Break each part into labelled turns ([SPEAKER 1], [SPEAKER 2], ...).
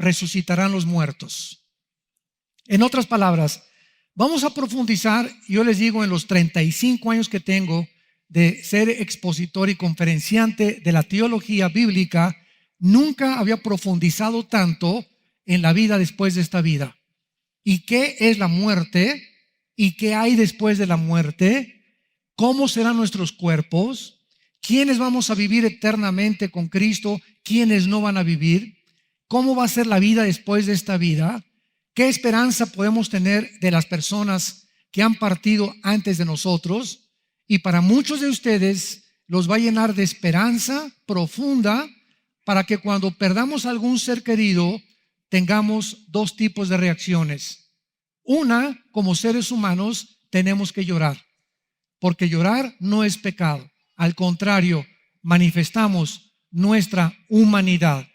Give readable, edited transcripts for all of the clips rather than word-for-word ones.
[SPEAKER 1] resucitarán los muertos? En otras palabras, vamos a profundizar. Yo les digo, en los 35 años que tengo de ser expositor y conferenciante de la teología bíblica, nunca había profundizado tanto en la vida después de esta vida. ¿Y qué es la muerte? ¿Y qué hay después de la muerte? ¿Cómo serán nuestros cuerpos? ¿Quiénes vamos a vivir eternamente con Cristo? ¿Quiénes no van a vivir? ¿Cómo va a ser la vida después de esta vida? ¿Qué esperanza podemos tener de las personas que han partido antes de nosotros? Y para muchos de ustedes los va a llenar de esperanza profunda para que cuando perdamos algún ser querido tengamos dos tipos de reacciones. Una, como seres humanos, tenemos que llorar, porque llorar no es pecado. Al contrario, manifestamos nuestra humanidad.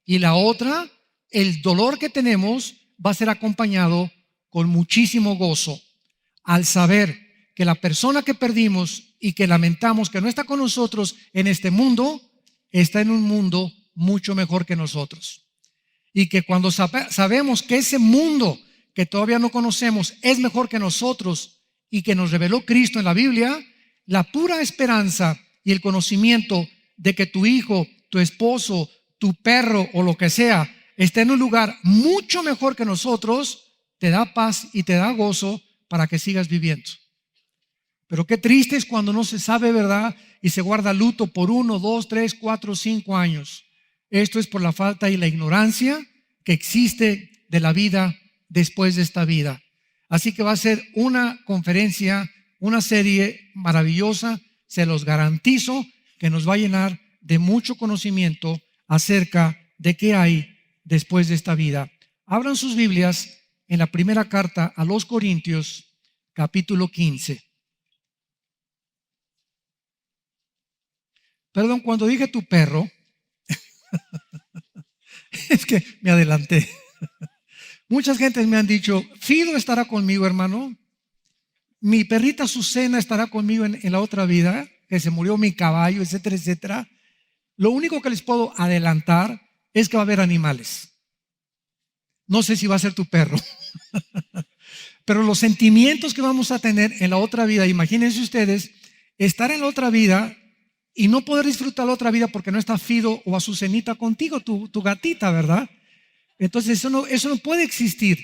[SPEAKER 1] Y la otra, el dolor que tenemos va a ser acompañado con muchísimo gozo al saber que la persona que perdimos y que lamentamos que no está con nosotros en este mundo, está en un mundo mucho mejor que nosotros. Y que cuando sabemos que ese mundo que todavía no conocemos es mejor que nosotros y que nos reveló Cristo en la Biblia, la pura esperanza y el conocimiento de que tu hijo, tu esposo, tu perro o lo que sea está en un lugar mucho mejor que nosotros, te da paz y te da gozo para que sigas viviendo. Pero qué triste es cuando no se sabe verdad y se guarda luto por 1, 2, 3, 4, 5 años. Esto es por la falta y la ignorancia que existe de la vida después de esta vida. Así que va a ser una conferencia, una serie maravillosa. Se los garantizo que nos va a llenar de mucho conocimiento acerca de qué hay después de esta vida. Abran sus Biblias en la primera carta a los Corintios, capítulo 15. Perdón, cuando dije tu perro, es que me adelanté. Muchas gentes me han dicho, Fido estará conmigo, hermano. Mi perrita Susana estará conmigo en la otra vida, que se murió mi caballo, etcétera, etcétera. Lo único que les puedo adelantar es que va a haber animales. No sé si va a ser tu perro. Pero los sentimientos que vamos a tener en la otra vida, imagínense ustedes, estar en la otra vida y no poder disfrutar la otra vida porque no está Fido o Azucenita contigo, tu gatita, ¿verdad? Entonces eso no puede existir.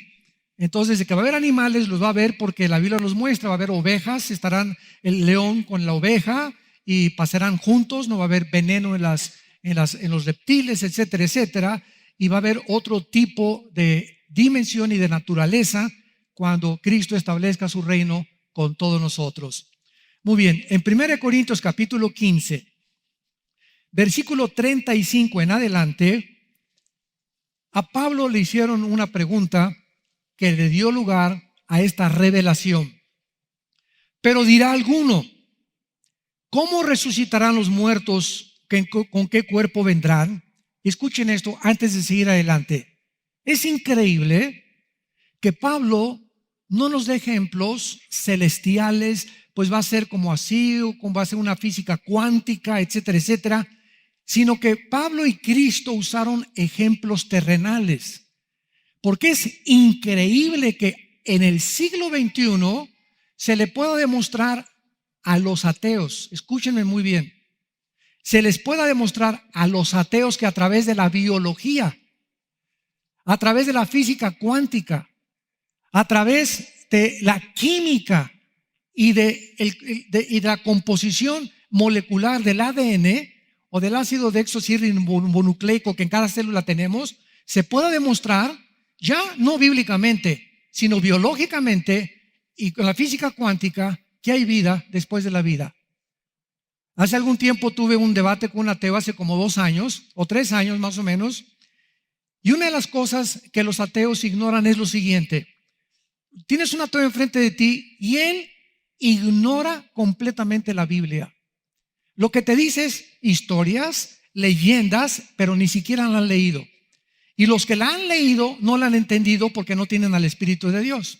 [SPEAKER 1] Entonces, de que va a haber animales, los va a haber porque la Biblia nos muestra. Va a haber ovejas, estarán el león con la oveja y pasarán juntos. No va a haber veneno en los reptiles, etcétera, etcétera. Y va a haber otro tipo de dimensión y de naturaleza cuando Cristo establezca su reino con todos nosotros. Muy bien, en 1 Corintios capítulo 15, versículo 35 en adelante, a Pablo le hicieron una pregunta que le dio lugar a esta revelación. Pero dirá alguno, ¿cómo resucitarán los muertos? ¿Con qué cuerpo vendrán? Escuchen esto antes de seguir adelante. Es increíble que Pablo no nos dé ejemplos celestiales, pues va a ser como así, o como va a ser una física cuántica, etcétera, etcétera, sino que Pablo y Cristo usaron ejemplos terrenales. Porque es increíble que en el siglo XXI se le pueda demostrar a los ateos, escúchenme muy bien, se les pueda demostrar a los ateos que a través de la biología, a través de la física cuántica, a través de la química y de la composición molecular del ADN o del ácido desoxirribonucleico que en cada célula tenemos, se pueda demostrar ya no bíblicamente, sino biológicamente y con la física cuántica que hay vida después de la vida. Hace algún tiempo tuve un debate con un ateo, hace como 2 años o 3 años más o menos, y una de las cosas que los ateos ignoran es lo siguiente: tienes un ateo enfrente de ti y él ignora completamente la Biblia. Lo que te dice es historias, leyendas, pero ni siquiera la han leído. Y los que la han leído no la han entendido porque no tienen al Espíritu de Dios.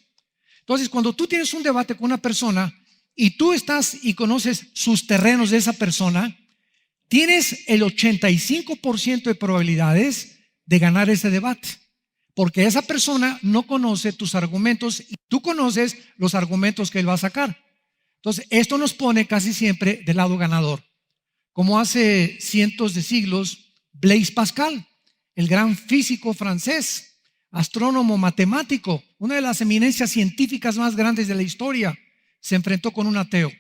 [SPEAKER 1] Entonces, cuando tú tienes un debate con una persona y tú estás y conoces sus terrenos de esa persona, tienes el 85% de probabilidades de ganar ese debate. porque esa persona no conoce tus argumentos y tú conoces los argumentos que él va a sacar. Entonces, esto nos pone casi siempre del lado ganador. Como hace cientos de siglos, Blaise Pascal, el gran físico francés, astrónomo, matemático, una de las eminencias científicas más grandes de la historia, se enfrentó con un ateo.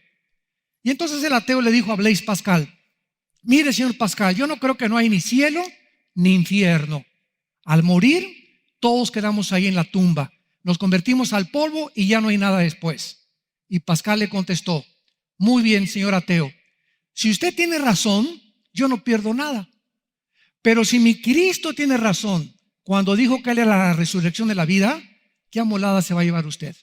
[SPEAKER 1] Y entonces el ateo le dijo a Blaise Pascal: mire, señor Pascal, yo no creo que no hay ni cielo ni infierno. Al morir, todos quedamos ahí en la tumba, nos convertimos al polvo y ya no hay nada después. Y Pascal le contestó: muy bien, señor ateo, si usted tiene razón, yo no pierdo nada. Pero si mi Cristo tiene razón cuando dijo que él era la resurrección de la vida, ¿qué amolada se va a llevar usted?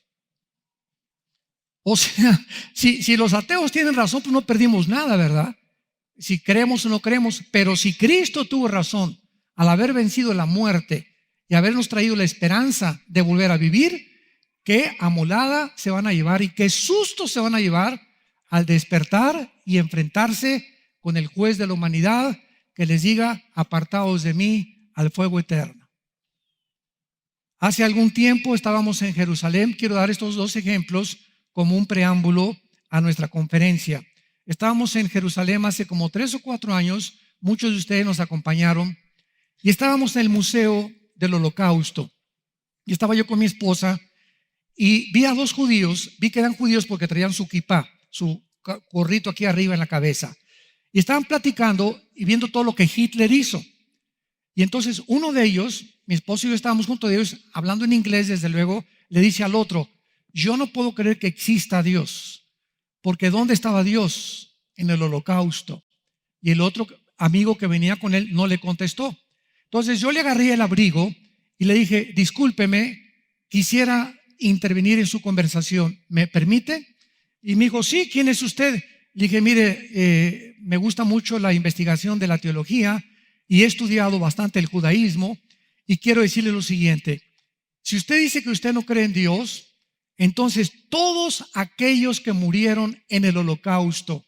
[SPEAKER 1] O sea, si los ateos tienen razón, pues no perdimos nada, ¿verdad? Si creemos o no creemos. Pero si Cristo tuvo razón al haber vencido la muerte y habernos traído la esperanza de volver a vivir, qué amolada se van a llevar y qué susto se van a llevar al despertar y enfrentarse con el juez de la humanidad, que les diga: apartaos de mí al fuego eterno. Hace algún tiempo estábamos en Jerusalén. Quiero dar estos dos ejemplos como un preámbulo a nuestra conferencia. Estábamos en Jerusalén hace como 3 o 4 años. Muchos de ustedes nos acompañaron y estábamos en el Museo del Holocausto. Y estaba yo con mi esposa y vi a 2 judíos. Vi que eran judíos porque traían su kipá, su gorrito aquí arriba en la cabeza. Y estaban platicando y viendo todo lo que Hitler hizo. Y entonces uno de ellos, mi esposo y yo estábamos junto de ellos, hablando en inglés desde luego, le dice al otro: yo no puedo creer que exista Dios, porque ¿dónde estaba Dios? En el Holocausto. Y el otro amigo que venía con él no le contestó. Entonces yo le agarré el abrigo y le dije: discúlpeme, quisiera intervenir en su conversación, ¿me permite? Y me dijo: sí, ¿quién es usted? Le dije: mire, me gusta mucho la investigación de la teología y he estudiado bastante el judaísmo, y quiero decirle lo siguiente: si usted dice que usted no cree en Dios, entonces todos aquellos que murieron en el Holocausto,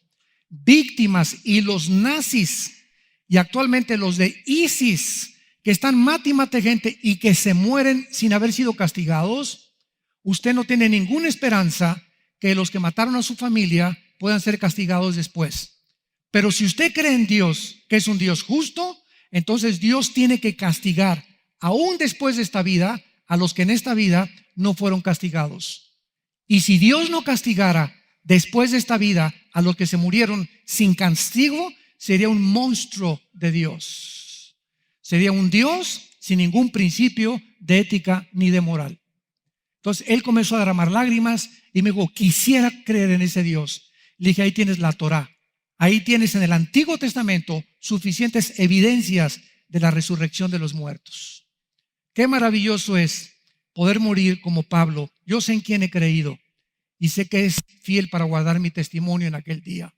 [SPEAKER 1] víctimas, y los nazis y actualmente los de ISIS, que están mate y mate gente y que se mueren sin haber sido castigados, usted no tiene ninguna esperanza que los que mataron a su familia puedan ser castigados después. Pero si usted cree en Dios, que es un Dios justo, entonces Dios tiene que castigar aún después de esta vida a los que en esta vida no fueron castigados. Y si Dios no castigara después de esta vida a los que se murieron sin castigo, sería un monstruo de Dios. Sería un Dios sin ningún principio de ética ni de moral. Entonces él comenzó a derramar lágrimas y me dijo: quisiera creer en ese Dios. Le dije: ahí tienes la Torá, ahí tienes en el Antiguo Testamento suficientes evidencias de la resurrección de los muertos. Qué maravilloso es poder morir como Pablo. Yo sé en quién he creído y sé que es fiel para guardar mi testimonio en aquel día.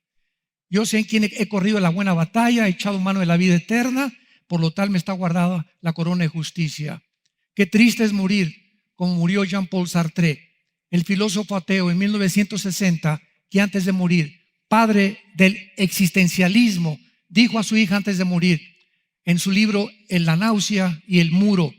[SPEAKER 1] Yo sé en quién he corrido la buena batalla, he echado mano de la vida eterna, por lo tal me está guardada la corona de justicia. Qué triste es morir como murió Jean-Paul Sartre, el filósofo ateo en 1960, que antes de morir, padre del existencialismo, dijo a su hija antes de morir, en su libro En la náusea y el muro,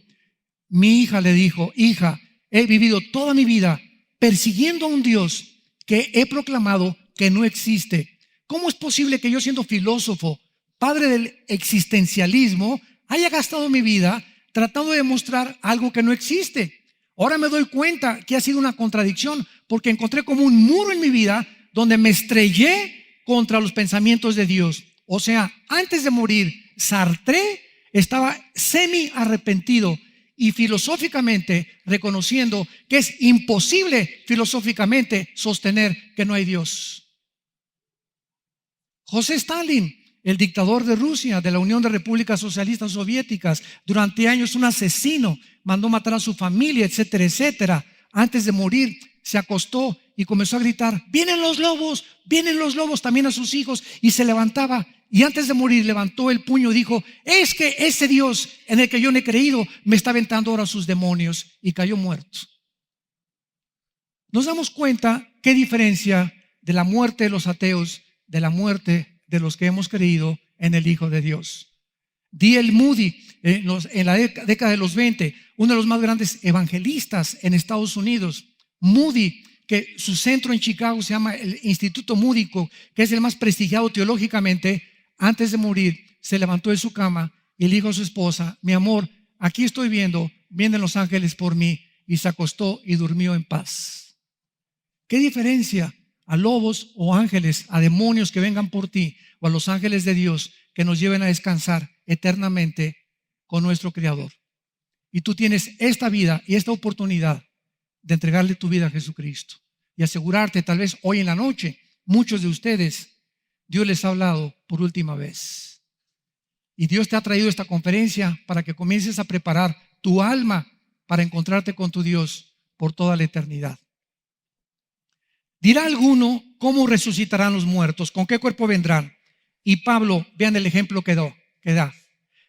[SPEAKER 1] mi hija le dijo: hija, he vivido toda mi vida persiguiendo a un Dios que he proclamado que no existe. ¿Cómo es posible que yo, siendo filósofo, padre del existencialismo, haya gastado mi vida tratando de demostrar algo que no existe? Ahora me doy cuenta que ha sido una contradicción, porque encontré como un muro en mi vida donde me estrellé contra los pensamientos de Dios. O sea, antes de morir, Sartre estaba semi arrepentido y filosóficamente reconociendo que es imposible filosóficamente sostener que no hay Dios. José Stalin, el dictador de Rusia, de la Unión de Repúblicas Socialistas Soviéticas, durante años un asesino, mandó matar a su familia, etcétera, etcétera. Antes de morir se acostó y comenzó a gritar: vienen los lobos, también a sus hijos, y se levantaba, y antes de morir levantó el puño y dijo: es que ese Dios en el que yo no he creído me está aventando ahora sus demonios, y cayó muerto. Nos damos cuenta qué diferencia de la muerte de los ateos, de la muerte de los que hemos creído en el Hijo de Dios. D.L. Moody, en la década de los 20, uno de los más grandes evangelistas en Estados Unidos. Moody, que su centro en Chicago se llama el Instituto Moody, que es el más prestigiado teológicamente. Antes de morir, se levantó de su cama y le dijo a su esposa: mi amor, aquí estoy vienen los ángeles por mí, y se acostó y durmió en paz. ¿Qué diferencia a lobos o ángeles, a demonios que vengan por ti, o a los ángeles de Dios que nos lleven a descansar eternamente con nuestro Creador? Y tú tienes esta vida y esta oportunidad de entregarle tu vida a Jesucristo y asegurarte, tal vez hoy en la noche, muchos de ustedes, Dios les ha hablado por última vez. Y Dios te ha traído esta conferencia para que comiences a preparar tu alma para encontrarte con tu Dios por toda la eternidad. Dirá alguno: ¿cómo resucitarán los muertos? ¿Con qué cuerpo vendrán? Y Pablo, vean el ejemplo que da.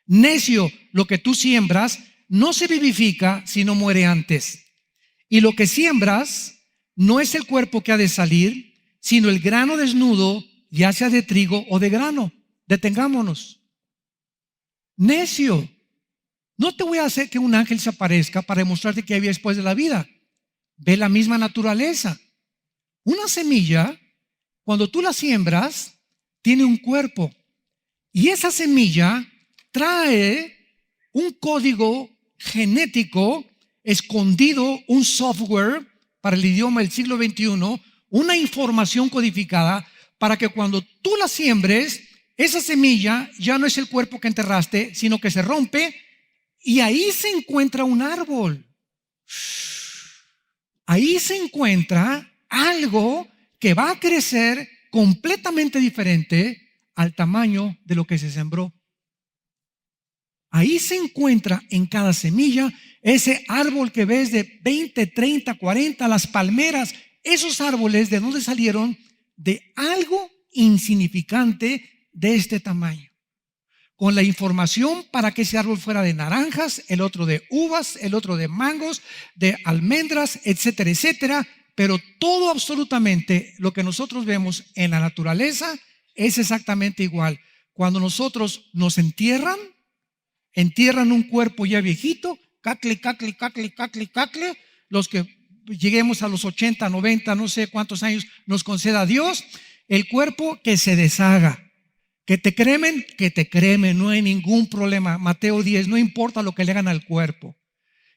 [SPEAKER 1] Necio, lo que tú siembras no se vivifica si no muere antes. Y lo que siembras no es el cuerpo que ha de salir, sino el grano desnudo, ya sea de trigo o de grano. Detengámonos. Necio, no te voy a hacer que un ángel se aparezca para demostrarte que hay vida después de la vida. Ve la misma naturaleza. Una semilla, cuando tú la siembras, tiene un cuerpo. Y esa semilla trae un código genético escondido, un software para el idioma del siglo XXI, una información codificada para que cuando tú la siembres, esa semilla ya no es el cuerpo que enterraste, sino que se rompe y ahí se encuentra un árbol. Ahí se encuentra algo que va a crecer completamente diferente al tamaño de lo que se sembró. Ahí se encuentra en cada semilla ese árbol que ves de 20, 30, 40, las palmeras. Esos árboles, ¿de dónde salieron? De algo insignificante de este tamaño, con la información para que ese árbol fuera de naranjas, el otro de uvas, el otro de mangos, de almendras, etcétera, etcétera. Pero todo, absolutamente, lo que nosotros vemos en la naturaleza es exactamente igual. Cuando nosotros nos entierran un cuerpo ya viejito, cacle, los que lleguemos a los 80, 90, no sé cuántos años nos conceda Dios, el cuerpo que se deshaga. Que te cremen, no hay ningún problema. Mateo 10, no importa lo que le hagan al cuerpo.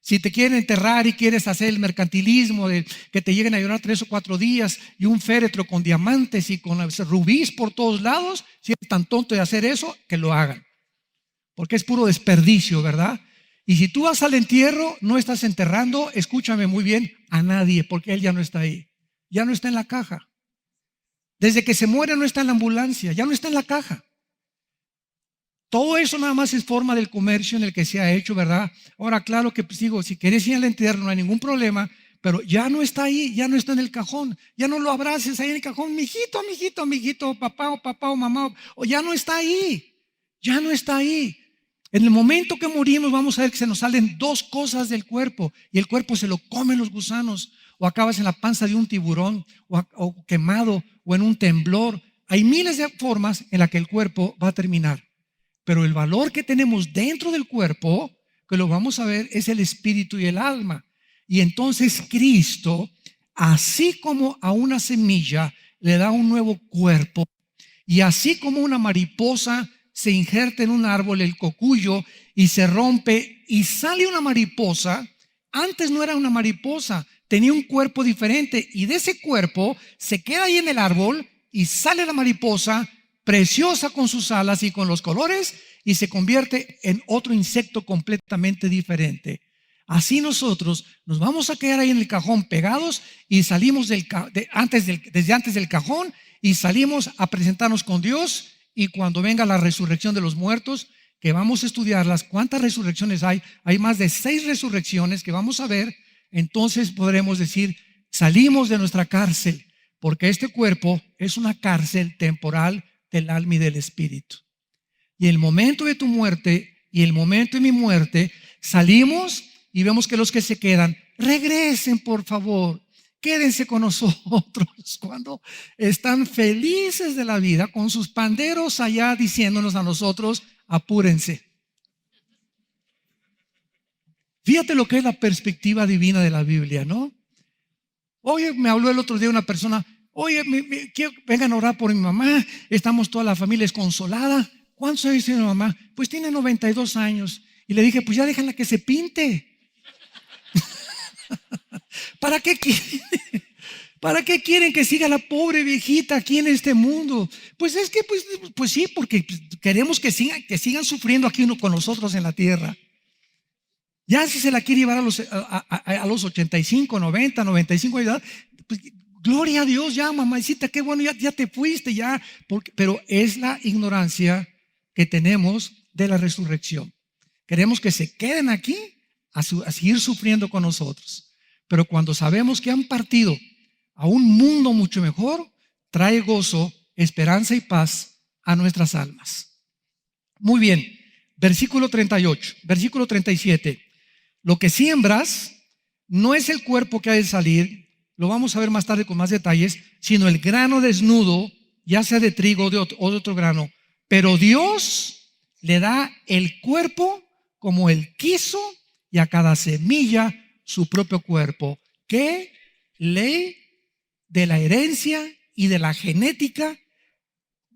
[SPEAKER 1] Si te quieren enterrar y quieres hacer el mercantilismo de que te lleguen a llorar 3 o 4 días y un féretro con diamantes y con rubíes por todos lados, si eres tan tonto de hacer eso, que lo hagan. Porque es puro desperdicio, ¿verdad? Y si tú vas al entierro, no estás enterrando, escúchame muy bien, a nadie, porque él ya no está ahí. Ya no está en la caja. Desde que se muere no está en la ambulancia, ya no está en la caja. Todo eso nada más es forma del comercio en el que se ha hecho, ¿verdad? Ahora, claro que pues digo, si quieres ir al entierro no hay ningún problema, pero ya no está ahí, ya no está en el cajón, ya no lo abraces ahí en el cajón, mijito, papá o mamá, o ya no está ahí, ya no está ahí. En el momento que morimos vamos a ver que se nos salen 2 cosas del cuerpo y el cuerpo se lo comen los gusanos, o acabas en la panza de un tiburón, o quemado, o en un temblor. Hay miles de formas en las que el cuerpo va a terminar. Pero el valor que tenemos dentro del cuerpo, que lo vamos a ver, es el espíritu y el alma. Y entonces Cristo, así como a una semilla le da un nuevo cuerpo, y así como una mariposa se injerta en un árbol, el cocuyo, y se rompe y sale una mariposa, antes no era una mariposa, tenía un cuerpo diferente, y de ese cuerpo se queda ahí en el árbol y sale la mariposa, preciosa con sus alas y con los colores, y se convierte en otro insecto completamente diferente. Así nosotros nos vamos a quedar ahí en el cajón pegados y salimos desde antes del cajón, y salimos a presentarnos con Dios. Y cuando venga la resurrección de los muertos, que vamos a estudiarlas, ¿cuántas resurrecciones hay? Hay más de 6 resurrecciones que vamos a ver. Entonces podremos decir, salimos de nuestra cárcel, porque este cuerpo es una cárcel temporal del alma y del espíritu. Y el momento de tu muerte y el momento de mi muerte, salimos y vemos que los que se quedan, regresen por favor, quédense con nosotros cuando están felices de la vida, con sus panderos allá diciéndonos a nosotros, apúrense, Fíjate lo que es la perspectiva divina de la Biblia, ¿no? Oye, me habló el otro día una persona, oye, quiero vengan a orar por mi mamá, estamos toda la familia desconsolada. ¿Cuántos años tiene mi mamá? Pues tiene 92 años. Y le dije, pues ya déjala que se pinte. ¿Para qué quieren? ¿Para qué quieren que siga la pobre viejita aquí en este mundo? Pues es que, pues sí, porque queremos que sigan sufriendo aquí uno con nosotros en la tierra. Ya si se la quiere llevar a los 85, 90, 95 de edad, pues, gloria a Dios, ya mamacita, qué bueno, ya te fuiste, ya. Pero es la ignorancia que tenemos de la resurrección. Queremos que se queden aquí a seguir sufriendo con nosotros. Pero cuando sabemos que han partido a un mundo mucho mejor, trae gozo, esperanza y paz a nuestras almas. Muy bien, versículo 38, versículo 37. Lo que siembras no es el cuerpo que ha de salir, lo vamos a ver más tarde con más detalles, sino el grano desnudo, ya sea de trigo o de otro grano. Pero Dios le da el cuerpo como Él quiso y a cada semilla su propio cuerpo. ¿Qué ley de la herencia y de la genética?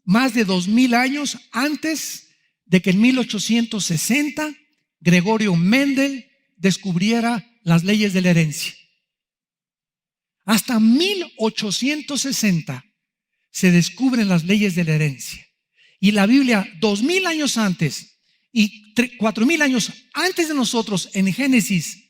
[SPEAKER 1] Más de 2000 años antes de que en 1860 Gregorio Mendel descubriera las leyes de la herencia. Hasta 1860 se descubren las leyes de la herencia. Y la Biblia 2000 años antes y 4000 años antes de nosotros, en Génesis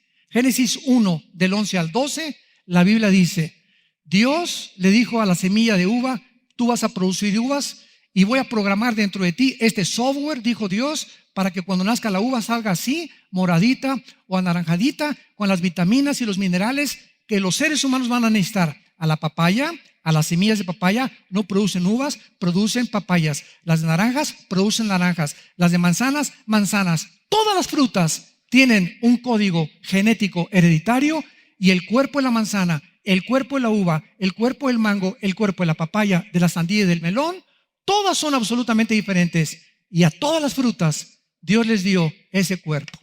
[SPEAKER 1] 1 del 11 al 12, la Biblia dice, Dios le dijo a la semilla de uva, tú vas a producir uvas y voy a programar dentro de ti este software, dijo Dios, para que cuando nazca la uva salga así, moradita o anaranjadita, con las vitaminas y los minerales que los seres humanos van a necesitar. A la papaya, a las semillas de papaya no producen uvas, producen papayas. Las de naranjas producen naranjas. Las de manzanas, manzanas. Todas las frutas tienen un código genético hereditario y el cuerpo de la manzana, el cuerpo de la uva, el cuerpo del mango, el cuerpo de la papaya, de la sandía y del melón, todas son absolutamente diferentes. Y a todas las frutas Dios les dio ese cuerpo.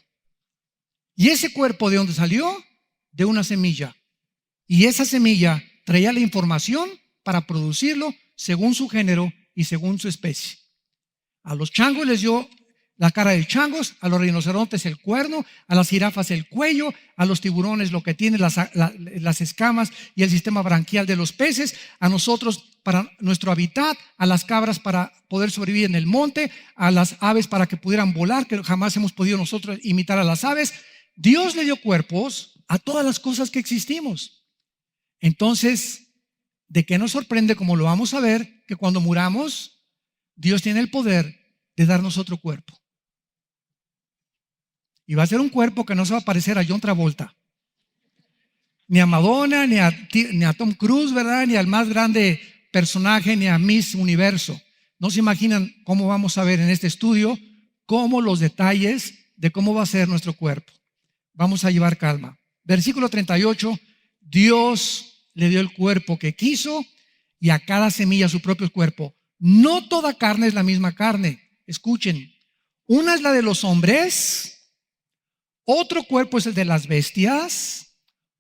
[SPEAKER 1] ¿Y ese cuerpo de dónde salió? De una semilla. Y esa semilla traía la información para producirlo según su género y según su especie. A los changos les dio la cara de changos, a los rinocerontes el cuerno, a las jirafas el cuello, a los tiburones lo que tiene las escamas y el sistema branquial de los peces, a nosotros para nuestro hábitat, a las cabras para poder sobrevivir en el monte, a las aves para que pudieran volar, que jamás hemos podido nosotros imitar a las aves. Dios le dio cuerpos a todas las cosas que existimos. Entonces, ¿de qué nos sorprende, como lo vamos a ver, que cuando muramos, Dios tiene el poder de darnos otro cuerpo? Y va a ser un cuerpo que no se va a parecer a John Travolta, ni a Madonna, ni a Tom Cruise, ¿verdad? Ni al más grande personaje, ni a Miss Universo. No se imaginan cómo vamos a ver en este estudio, cómo los detalles de cómo va a ser nuestro cuerpo. Vamos a llevar calma. Versículo 38, Dios le dio el cuerpo que quiso y a cada semilla su propio cuerpo. No toda carne es la misma carne. Escuchen, una es la de los hombres, otro cuerpo es el de las bestias,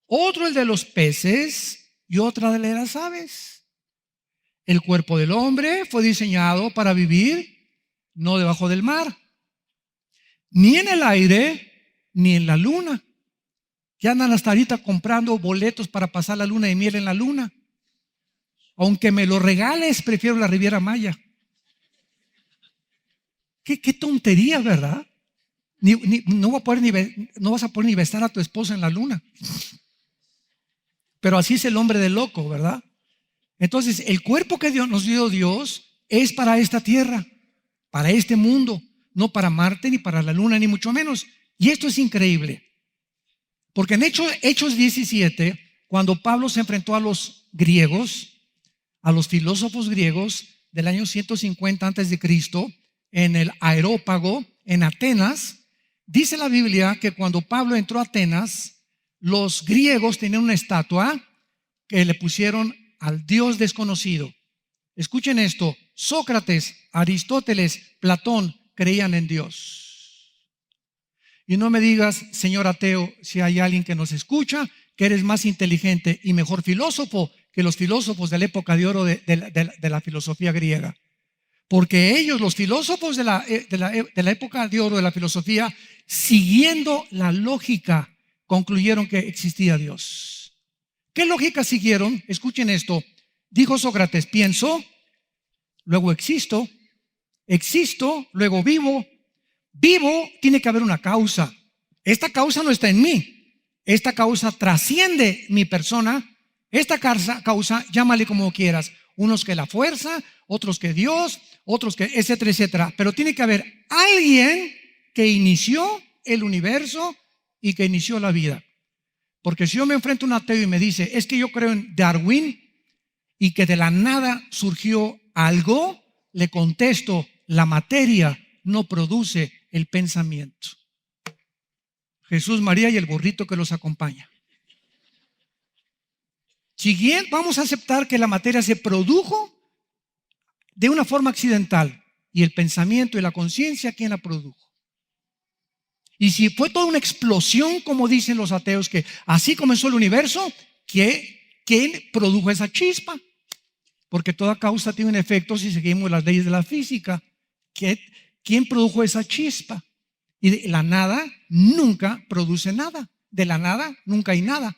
[SPEAKER 1] otro el de los peces y otra de las aves. El cuerpo del hombre fue diseñado para vivir no debajo del mar, ni en el aire, ni en la luna. Que andan hasta ahorita comprando boletos para pasar la luna de miel en la luna. Aunque me lo regales, prefiero la Riviera Maya. Qué tontería, ¿verdad? No vas a poder ni besar a tu esposa en la luna. Pero así es el hombre de loco, ¿verdad? Entonces, el cuerpo que nos dio Dios es para esta tierra, para este mundo, no para Marte, ni para la luna, ni mucho menos. Y esto es increíble. Porque en Hechos 17, cuando Pablo se enfrentó a los griegos, a los filósofos griegos del año 150 antes de Cristo, en el Areópago, en Atenas, dice la Biblia que cuando Pablo entró a Atenas, los griegos tenían una estatua que le pusieron al Dios desconocido. Escuchen esto, Sócrates, Aristóteles, Platón creían en Dios. Y no me digas, señor ateo, si hay alguien que nos escucha, que eres más inteligente y mejor filósofo que los filósofos de la época de oro de la filosofía griega. Porque ellos, los filósofos de la época de oro de la filosofía, siguiendo la lógica, concluyeron que existía Dios. ¿Qué lógica siguieron? Escuchen esto. Dijo Sócrates, pienso, luego existo, luego vivo. Vivo, tiene que haber una causa. Esta causa no está en mí. Esta causa trasciende mi persona. Esta causa, llámale como quieras. Unos que la fuerza, otros que Dios, otros que etcétera, etcétera. Pero tiene que haber alguien que inició el universo y que inició la vida. Porque si yo me enfrento a un ateo y me dice, es que yo creo en Darwin y que de la nada surgió algo, le contesto, la materia no produce el pensamiento. Jesús, María y el burrito que los acompaña. Siguiente, vamos a aceptar que la materia se produjo de una forma accidental y el pensamiento y la conciencia, ¿quién la produjo? Y si fue toda una explosión, como dicen los ateos, que así comenzó el universo, ¿quién produjo esa chispa? Porque toda causa tiene un efecto si seguimos las leyes de la física. ¿Quién produjo esa chispa? Y de la nada nunca produce nada. De la nada nunca hay nada.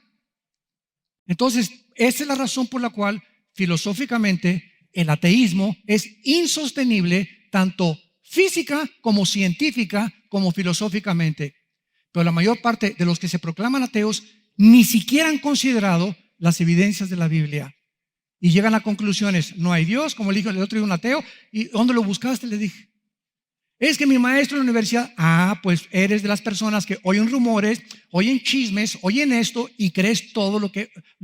[SPEAKER 1] Entonces, esa es la razón por la cual filosóficamente el ateísmo es insostenible, tanto física como científica como filosóficamente. Pero la mayor parte de los que se proclaman ateos ni siquiera han considerado las evidencias de la Biblia. Y llegan a conclusiones, no hay Dios, como le dijo el otro día un ateo. ¿Y dónde lo buscaste? Le dije. Es que mi maestro en la universidad, pues eres de las personas que oyen rumores, oyen chismes, oyen esto y crees todo lo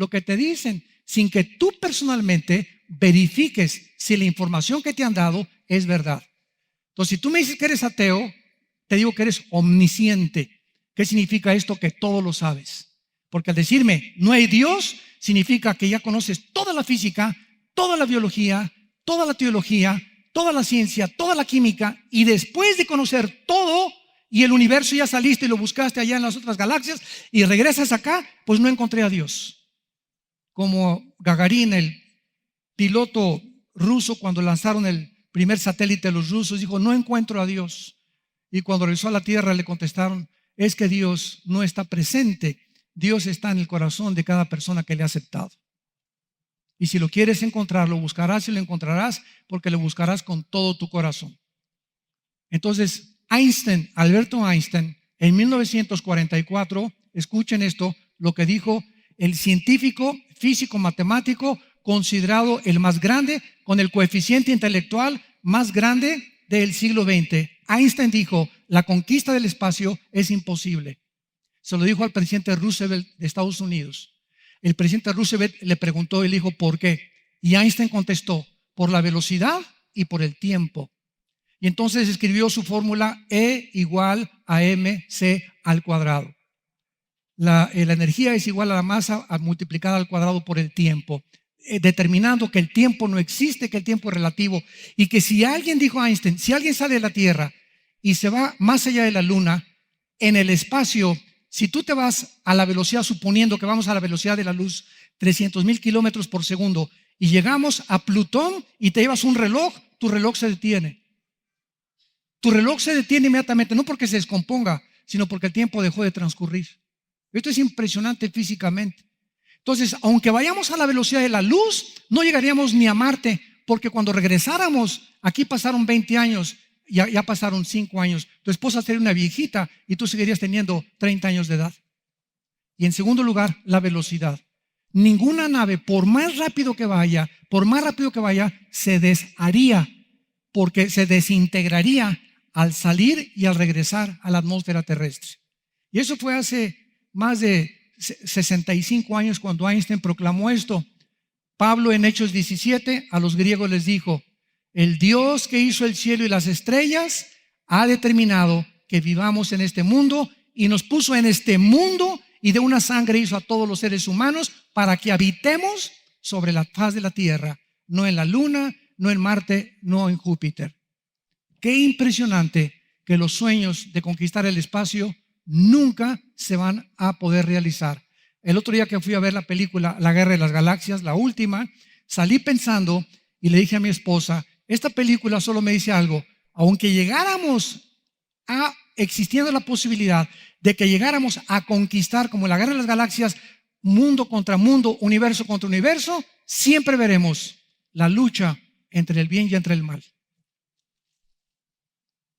[SPEAKER 1] que te dicen, sin que tú personalmente verifiques si la información que te han dado es verdad. Entonces, si tú me dices que eres ateo, te digo que eres omnisciente. ¿Qué significa esto? Que todo lo sabes. Porque al decirme no hay Dios, significa que ya conoces toda la física, toda la biología, toda la teología, toda la ciencia, toda la química, y después de conocer todo y el universo ya saliste y lo buscaste allá en las otras galaxias y regresas acá, pues no encontré a Dios. Como Gagarin, el piloto ruso, cuando lanzaron el primer satélite de los rusos, dijo, no encuentro a Dios. Y cuando regresó a la Tierra le contestaron, es que Dios no está presente, Dios está en el corazón de cada persona que le ha aceptado. Y si lo quieres encontrar, lo buscarás y lo encontrarás porque lo buscarás con todo tu corazón. Entonces, Alberto Einstein, en 1944, escuchen esto, lo que dijo el científico, físico, matemático, considerado el más grande, con el coeficiente intelectual más grande del siglo XX. Einstein dijo, la conquista del espacio es imposible. Se lo dijo al presidente Roosevelt de Estados Unidos. El presidente Roosevelt le preguntó y le dijo, ¿por qué? Y Einstein contestó, por la velocidad y por el tiempo. Y entonces escribió su fórmula E igual a mc al cuadrado. La energía es igual a la masa multiplicada al cuadrado por el tiempo, determinando que el tiempo no existe, que el tiempo es relativo. Y que si alguien, dijo Einstein, si alguien sale de la Tierra y se va más allá de la Luna, en el espacio, si tú te vas a la velocidad, suponiendo que vamos a la velocidad de la luz, 300,000 kilómetros por segundo, y llegamos a Plutón y te llevas un reloj, tu reloj se detiene. Tu reloj se detiene inmediatamente, no porque se descomponga, sino porque el tiempo dejó de transcurrir. Esto es impresionante físicamente. Entonces, aunque vayamos a la velocidad de la luz, no llegaríamos ni a Marte, porque cuando regresáramos, aquí pasaron 20 años, ya pasaron 5 años. Tu esposa sería una viejita y tú seguirías teniendo 30 años de edad. Y en segundo lugar, la velocidad. Ninguna nave, por más rápido que vaya, se desharía, porque se desintegraría al salir y al regresar a la atmósfera terrestre. Y eso fue hace más de 65 años cuando Einstein proclamó esto. Pablo en Hechos 17 a los griegos les dijo, el Dios que hizo el cielo y las estrellas ha determinado que vivamos en este mundo y nos puso en este mundo y de una sangre hizo a todos los seres humanos para que habitemos sobre la faz de la tierra, no en la luna, no en Marte, no en Júpiter. Qué impresionante que los sueños de conquistar el espacio nunca se van a poder realizar. El otro día que fui a ver la película La Guerra de las Galaxias, la última, salí pensando y le dije a mi esposa, esta película solo me dice algo, aunque llegáramos a, existiendo la posibilidad de que llegáramos a conquistar como la Guerra de las Galaxias, mundo contra mundo, universo contra universo, siempre veremos la lucha entre el bien y entre el mal.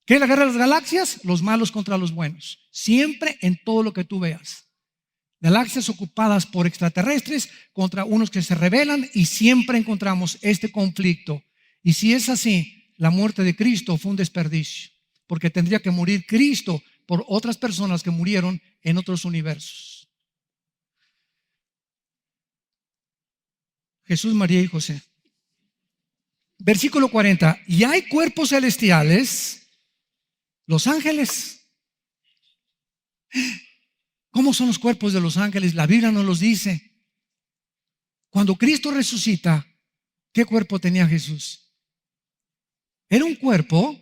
[SPEAKER 1] ¿Qué es la Guerra de las Galaxias? Los malos contra los buenos, siempre en todo lo que tú veas. Galaxias ocupadas por extraterrestres contra unos que se rebelan y siempre encontramos este conflicto. Y si es así, la muerte de Cristo fue un desperdicio, porque tendría que morir Cristo por otras personas que murieron en otros universos. Jesús, María y José. Versículo 40. Y hay cuerpos celestiales, los ángeles. ¿Cómo son los cuerpos de los ángeles? La Biblia nos los dice. Cuando Cristo resucita, ¿qué cuerpo tenía Jesús? Era un cuerpo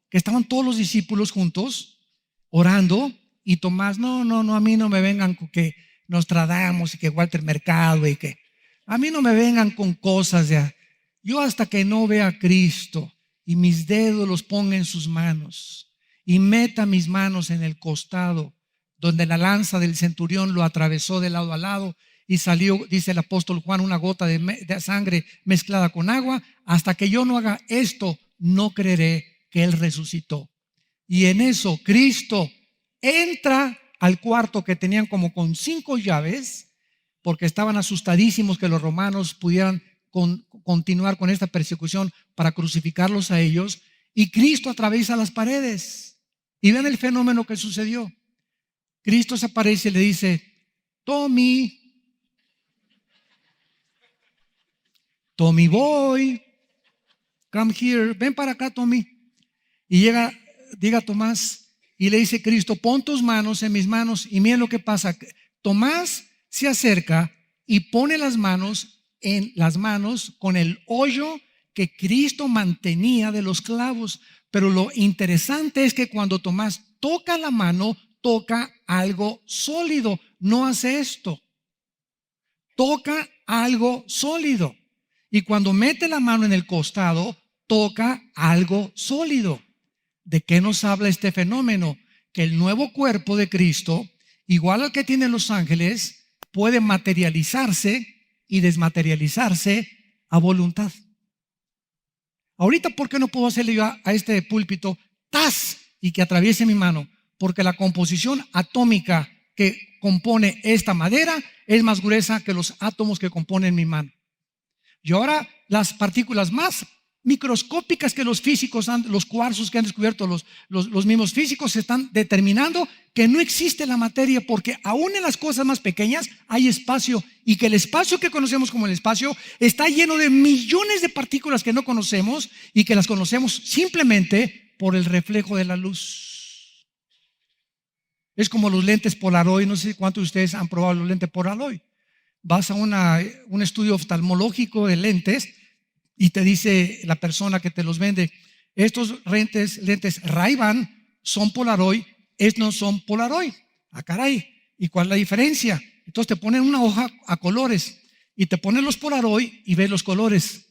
[SPEAKER 1] que estaban todos los discípulos juntos orando y Tomás, no, a mí no me vengan con que Nostradamus y que Walter Mercado y que a mí no me vengan con cosas ya. Yo hasta que no vea a Cristo y mis dedos los ponga en sus manos y meta mis manos en el costado donde la lanza del centurión lo atravesó de lado a lado y salió, dice el apóstol Juan, una gota de sangre mezclada con agua, hasta que yo no haga esto, no creeré que Él resucitó. Y en eso Cristo entra al cuarto que tenían como con 5 llaves, porque estaban asustadísimos que los romanos pudieran continuar con esta persecución para crucificarlos a ellos, y Cristo atraviesa las paredes. Y ven el fenómeno que sucedió. Cristo se aparece y le dice, Tommy boy, come here, ven para acá, Tommy. Y llega Tomás y le dice Cristo, pon tus manos en mis manos. Y miren lo que pasa. Tomás se acerca y pone las manos en las manos con el hoyo que Cristo mantenía de los clavos. Pero lo interesante es que cuando Tomás toca la mano, toca algo sólido. No hace esto. Toca algo sólido. Y cuando mete la mano en el costado, toca algo sólido. ¿De qué nos habla este fenómeno? Que el nuevo cuerpo de Cristo, igual al que tienen los ángeles, puede materializarse y desmaterializarse a voluntad. Ahorita, ¿por qué no puedo hacerle yo a este púlpito ¡tas! Y que atraviese mi mano? Porque la composición atómica que compone esta madera es más gruesa que los átomos que componen mi mano. Y ahora las partículas más microscópicas que los físicos, los cuarzos que han descubierto los mismos físicos, están determinando que no existe la materia, porque aún en las cosas más pequeñas hay espacio, y que el espacio que conocemos como el espacio está lleno de millones de partículas que no conocemos y que las conocemos simplemente por el reflejo de la luz. Es como los lentes Polaroid. No sé cuántos de ustedes han probado los lentes Polaroid. Vas a un estudio oftalmológico de lentes y te dice la persona que te los vende, estos lentes Ray-Ban son Polaroid, estos no son Polaroid. Ah, caray, ¿y cuál es la diferencia? Entonces te ponen una hoja a colores y te ponen los Polaroid y ves los colores.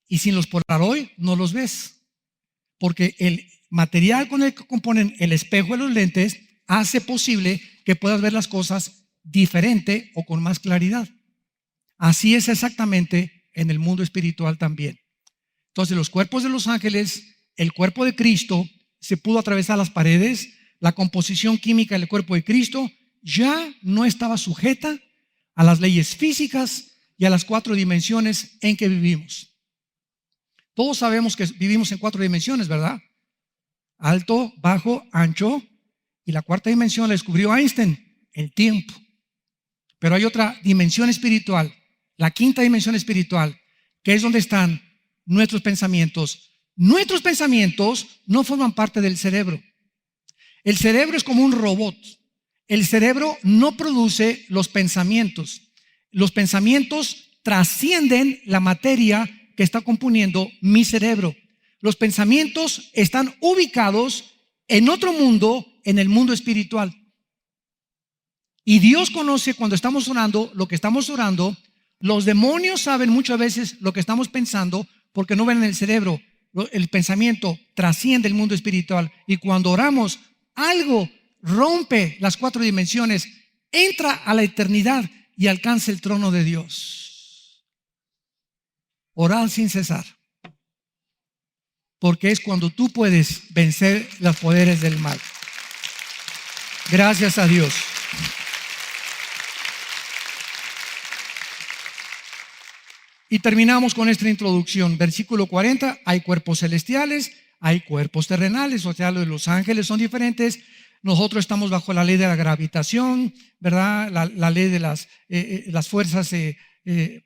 [SPEAKER 1] Y sin los Polaroid no los ves, porque el material con el que componen el espejo de los lentes hace posible que puedas ver las cosas diferente o con más claridad. Así es exactamente en el mundo espiritual también. Entonces los cuerpos de los ángeles, el cuerpo de Cristo se pudo atravesar las paredes. La composición química del cuerpo de Cristo ya no estaba sujeta a las leyes físicas y a las 4 dimensiones en que vivimos. Todos sabemos que vivimos en 4 dimensiones, ¿verdad? Alto, bajo, ancho, y la 4ª dimensión la descubrió Einstein, el tiempo. Pero hay otra dimensión espiritual, la 5ª dimensión espiritual, que es donde están nuestros pensamientos. Nuestros pensamientos no forman parte del cerebro. El cerebro es como un robot. El cerebro no produce los pensamientos. Los pensamientos trascienden la materia que está componiendo mi cerebro. Los pensamientos están ubicados en otro mundo, en el mundo espiritual. Y Dios conoce cuando estamos orando lo que estamos orando. Los demonios saben muchas veces lo que estamos pensando porque no ven en el cerebro. El pensamiento trasciende el mundo espiritual. Y cuando oramos, algo rompe las 4 dimensiones, entra a la eternidad y alcanza el trono de Dios. Orar sin cesar. Porque es cuando tú puedes vencer los poderes del mal. Gracias a Dios. Y terminamos con esta introducción. Versículo 40, hay cuerpos celestiales, hay cuerpos terrenales, o sea, los ángeles son diferentes. Nosotros estamos bajo la ley de la gravitación, ¿verdad? La ley de las fuerzas que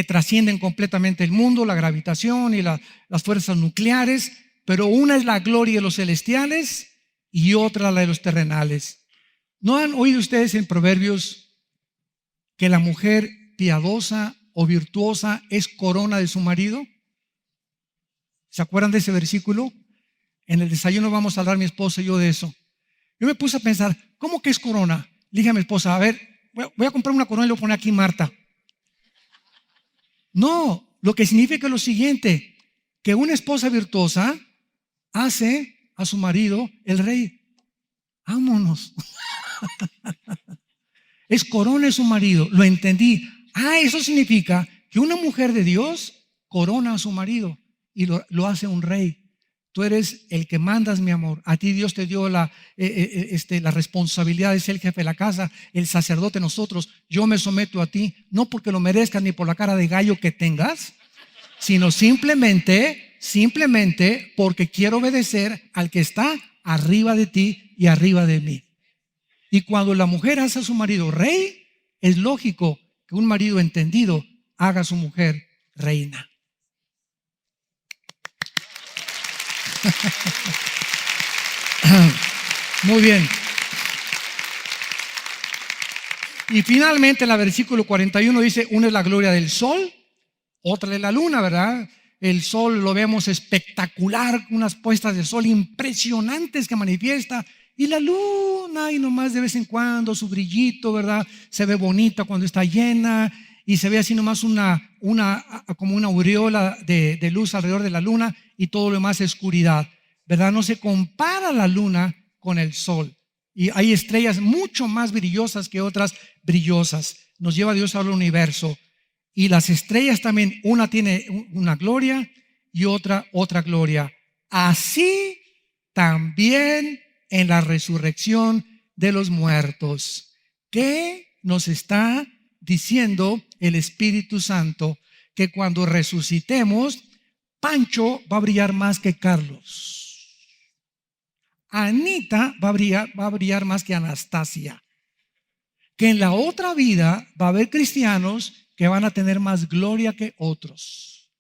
[SPEAKER 1] trascienden completamente el mundo, la gravitación y las fuerzas nucleares. Pero una es la gloria de los celestiales y otra la de los terrenales. ¿No han oído ustedes en Proverbios que la mujer piadosa o virtuosa es corona de su marido? ¿Se acuerdan de ese versículo? En el desayuno vamos a hablar mi esposa y yo de eso. Yo me puse a pensar, ¿cómo que es corona? Le dije a mi esposa, a ver, voy a comprar una corona y le voy a poner aquí Marta. No, lo que significa es lo siguiente, que una esposa virtuosa hace a su marido el rey. Vámonos. Es corona de su marido, lo entendí. Eso significa que una mujer de Dios corona a su marido y lo hace un rey. Tú eres el que mandas, mi amor. A ti Dios te dio la responsabilidad de ser el jefe de la casa, el sacerdote. Nosotros, yo me someto a ti, no porque lo merezcas ni por la cara de gallo que tengas, sino simplemente porque quiero obedecer al que está arriba de ti y arriba de mí. Y cuando la mujer hace a su marido rey, es lógico que un marido entendido haga a su mujer reina. Muy bien. Y finalmente en el versículo 41 dice, una es la gloria del sol, otra es la luna, ¿verdad? El sol lo vemos espectacular, unas puestas de sol impresionantes que manifiesta. Y la luna, y nomás de vez en cuando su brillito, ¿verdad? Se ve bonita cuando está llena y se ve así nomás como una aureola de luz alrededor de la luna y todo lo demás es oscuridad, ¿verdad? No se compara la luna con el sol. Y hay estrellas mucho más brillosas que otras brillosas. Nos lleva Dios al universo. Y las estrellas también, una tiene una gloria y otra gloria. Así también en la resurrección de los muertos. ¿Qué nos está diciendo el Espíritu Santo? Que cuando resucitemos, Pancho va a brillar más que Carlos. Anita va a brillar más que Anastasia. Que en la otra vida va a haber cristianos que van a tener más gloria que otros.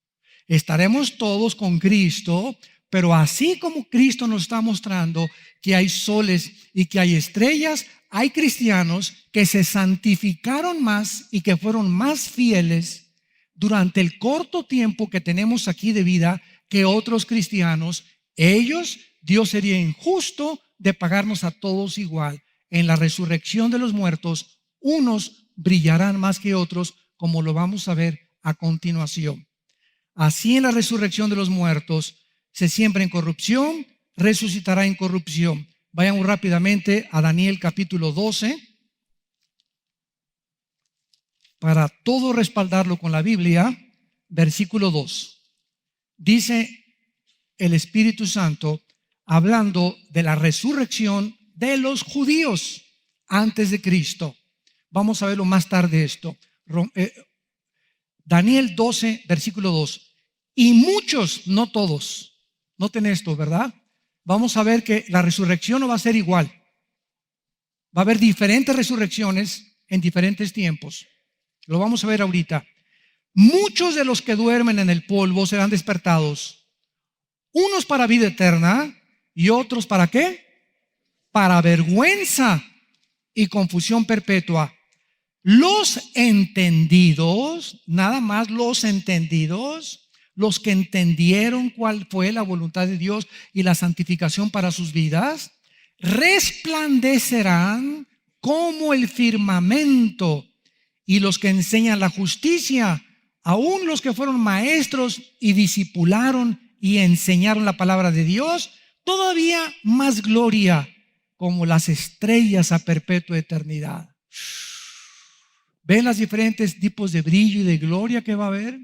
[SPEAKER 1] Estaremos todos con Cristo. Pero así como Cristo nos está mostrando que hay soles y que hay estrellas, hay cristianos que se santificaron más y que fueron más fieles durante el corto tiempo que tenemos aquí de vida que otros cristianos. Ellos, Dios sería injusto de pagarnos a todos igual. En la resurrección de los muertos, unos brillarán más que otros, como lo vamos a ver a continuación. Así en la resurrección de los muertos, se siembra en corrupción, resucitará en corrupción. Vayan rápidamente a Daniel capítulo 12 para todo respaldarlo con la Biblia. Versículo 2. Dice el Espíritu Santo hablando de la resurrección de los judíos antes de Cristo. Vamos a verlo más tarde esto. Daniel 12, versículo 2. Y muchos, no todos. Noten esto, ¿verdad? Vamos a ver que la resurrección no va a ser igual. Va a haber diferentes resurrecciones en diferentes tiempos. Lo vamos a ver ahorita. Muchos de los que duermen en el polvo serán despertados. Unos para vida eterna y otros ¿para qué? Para vergüenza y confusión perpetua. Los entendidos, nada más los entendidos, los que entendieron cuál fue la voluntad de Dios y la santificación para sus vidas, resplandecerán como el firmamento, y los que enseñan la justicia, aún los que fueron maestros y discipularon y enseñaron la palabra de Dios, todavía más gloria, como las estrellas a perpetua eternidad. ¿Ven los diferentes tipos de brillo y de gloria que va a haber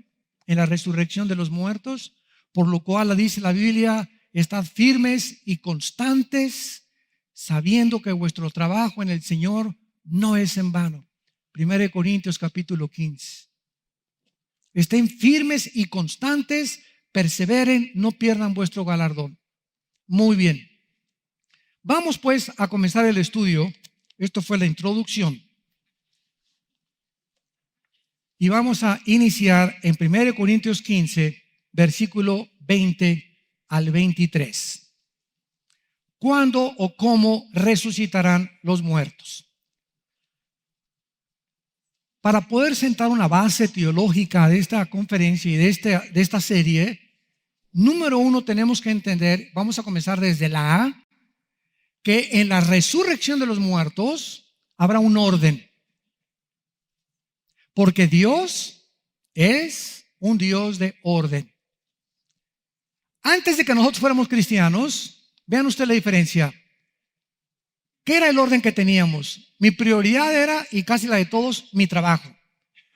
[SPEAKER 1] en la resurrección de los muertos? Por lo cual dice la Biblia: estad firmes y constantes, sabiendo que vuestro trabajo en el Señor no es en vano. 1 Corintios capítulo 15. Estén firmes y constantes, perseveren, no pierdan vuestro galardón. Muy bien. Vamos pues a comenzar el estudio. Esto fue la introducción. Y vamos a iniciar en 1 Corintios 15, versículo 20 al 23. ¿Cuándo o cómo resucitarán los muertos? Para poder sentar una base teológica de esta conferencia y de esta serie, número uno, tenemos que entender, vamos a comenzar desde la A, que en la resurrección de los muertos habrá un orden. Porque Dios es un Dios de orden. Antes de que nosotros fuéramos cristianos, vean ustedes la diferencia. ¿Qué era el orden que teníamos? Mi prioridad era, y casi la de todos, mi trabajo.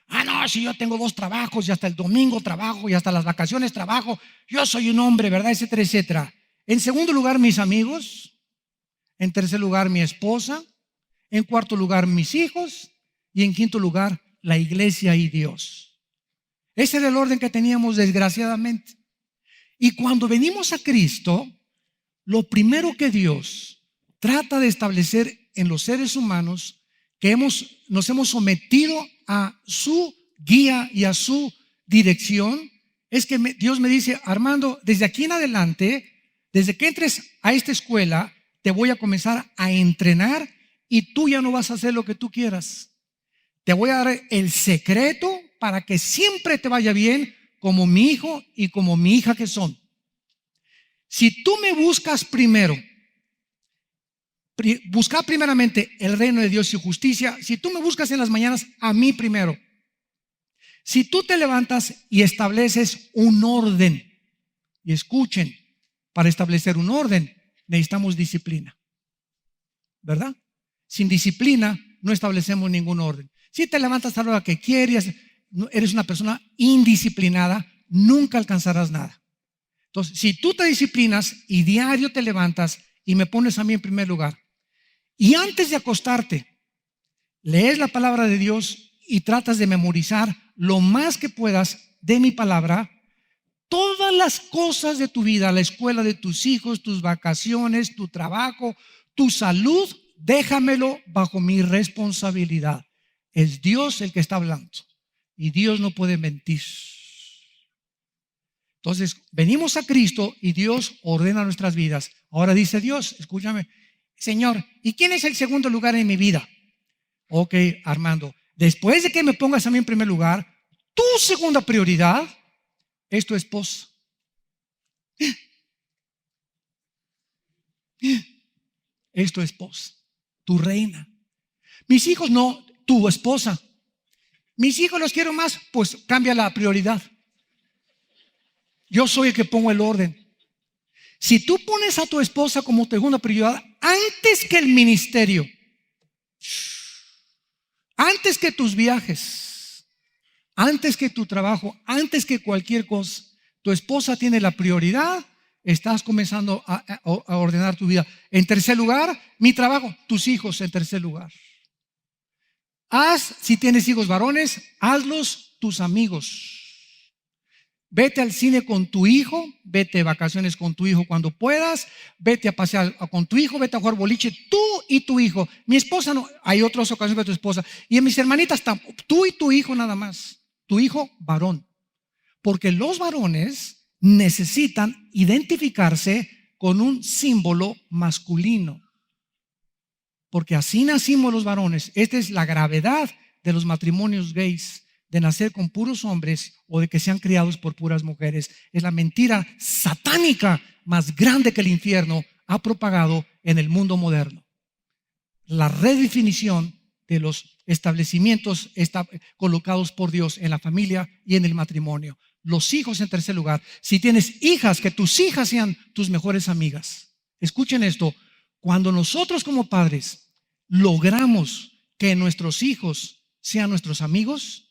[SPEAKER 1] No, si yo tengo 2 trabajos y hasta el domingo trabajo y hasta las vacaciones trabajo, yo soy un hombre, ¿verdad? Etcétera, etcétera. En segundo lugar, mis amigos. En tercer lugar, mi esposa. En cuarto lugar, mis hijos. Y en quinto lugar, la iglesia y Dios. Ese era el orden que teníamos, desgraciadamente. Y cuando venimos a Cristo, lo primero que Dios trata de establecer en los seres humanos, que nos hemos sometido a su guía y a su dirección, es que Dios me dice: Armando, desde aquí en adelante, desde que entres a esta escuela, te voy a comenzar a entrenar y tú ya no vas a hacer lo que tú quieras. Te voy a dar el secreto para que siempre te vaya bien, como mi hijo y como mi hija que son. Si tú me buscas primero, buscar primeramente el reino de Dios y justicia. Si tú me buscas en las mañanas, a mí primero. Si tú te levantas y estableces un orden, y escuchen, para establecer un orden necesitamos disciplina, ¿verdad? Sin disciplina no establecemos ningún orden. Si te levantas a la hora que quieres, eres una persona indisciplinada, nunca alcanzarás nada. Entonces, si tú te disciplinas y diario te levantas y me pones a mí en primer lugar, y antes de acostarte, lees la palabra de Dios y tratas de memorizar lo más que puedas de mi palabra, todas las cosas de tu vida, la escuela de tus hijos, tus vacaciones, tu trabajo, tu salud, déjamelo bajo mi responsabilidad. Es Dios el que está hablando y Dios no puede mentir. Entonces, venimos a Cristo y Dios ordena nuestras vidas. Ahora dice Dios, escúchame, Señor, ¿y quién es el segundo lugar en mi vida? Ok, Armando, después de que me pongas a mí en primer lugar, tu segunda prioridad es tu esposa. Es tu esposa, tu reina. Mis hijos no, tu esposa. Mis hijos los quiero más, pues cambia la prioridad. Yo soy el que pongo el orden. Si tú pones a tu esposa como tu segunda prioridad antes que el ministerio, antes que tus viajes, antes que tu trabajo, antes que cualquier cosa, tu esposa tiene la prioridad, estás comenzando a ordenar tu vida. En tercer lugar, mi trabajo, tus hijos en tercer lugar. Si tienes hijos varones, hazlos tus amigos. Vete al cine con tu hijo, vete de vacaciones con tu hijo cuando puedas, vete a pasear con tu hijo, vete a jugar boliche, tú y tu hijo. Mi esposa no, hay otras ocasiones de tu esposa. Y en mis hermanitas, tú y tu hijo nada más, tu hijo varón. Porque los varones necesitan identificarse con un símbolo masculino. Porque así nacimos los varones. Esta es la gravedad de los matrimonios gays, de nacer con puros hombres o de que sean criados por puras mujeres. Es la mentira satánica más grande que el infierno ha propagado en el mundo moderno. la redefinición de los establecimientos colocados por Dios en la familia y en el matrimonio. Los hijos en tercer lugar. Si tienes hijas, que tus hijas sean tus mejores amigas. Escuchen esto, cuando nosotros como padres logramos que nuestros hijos sean nuestros amigos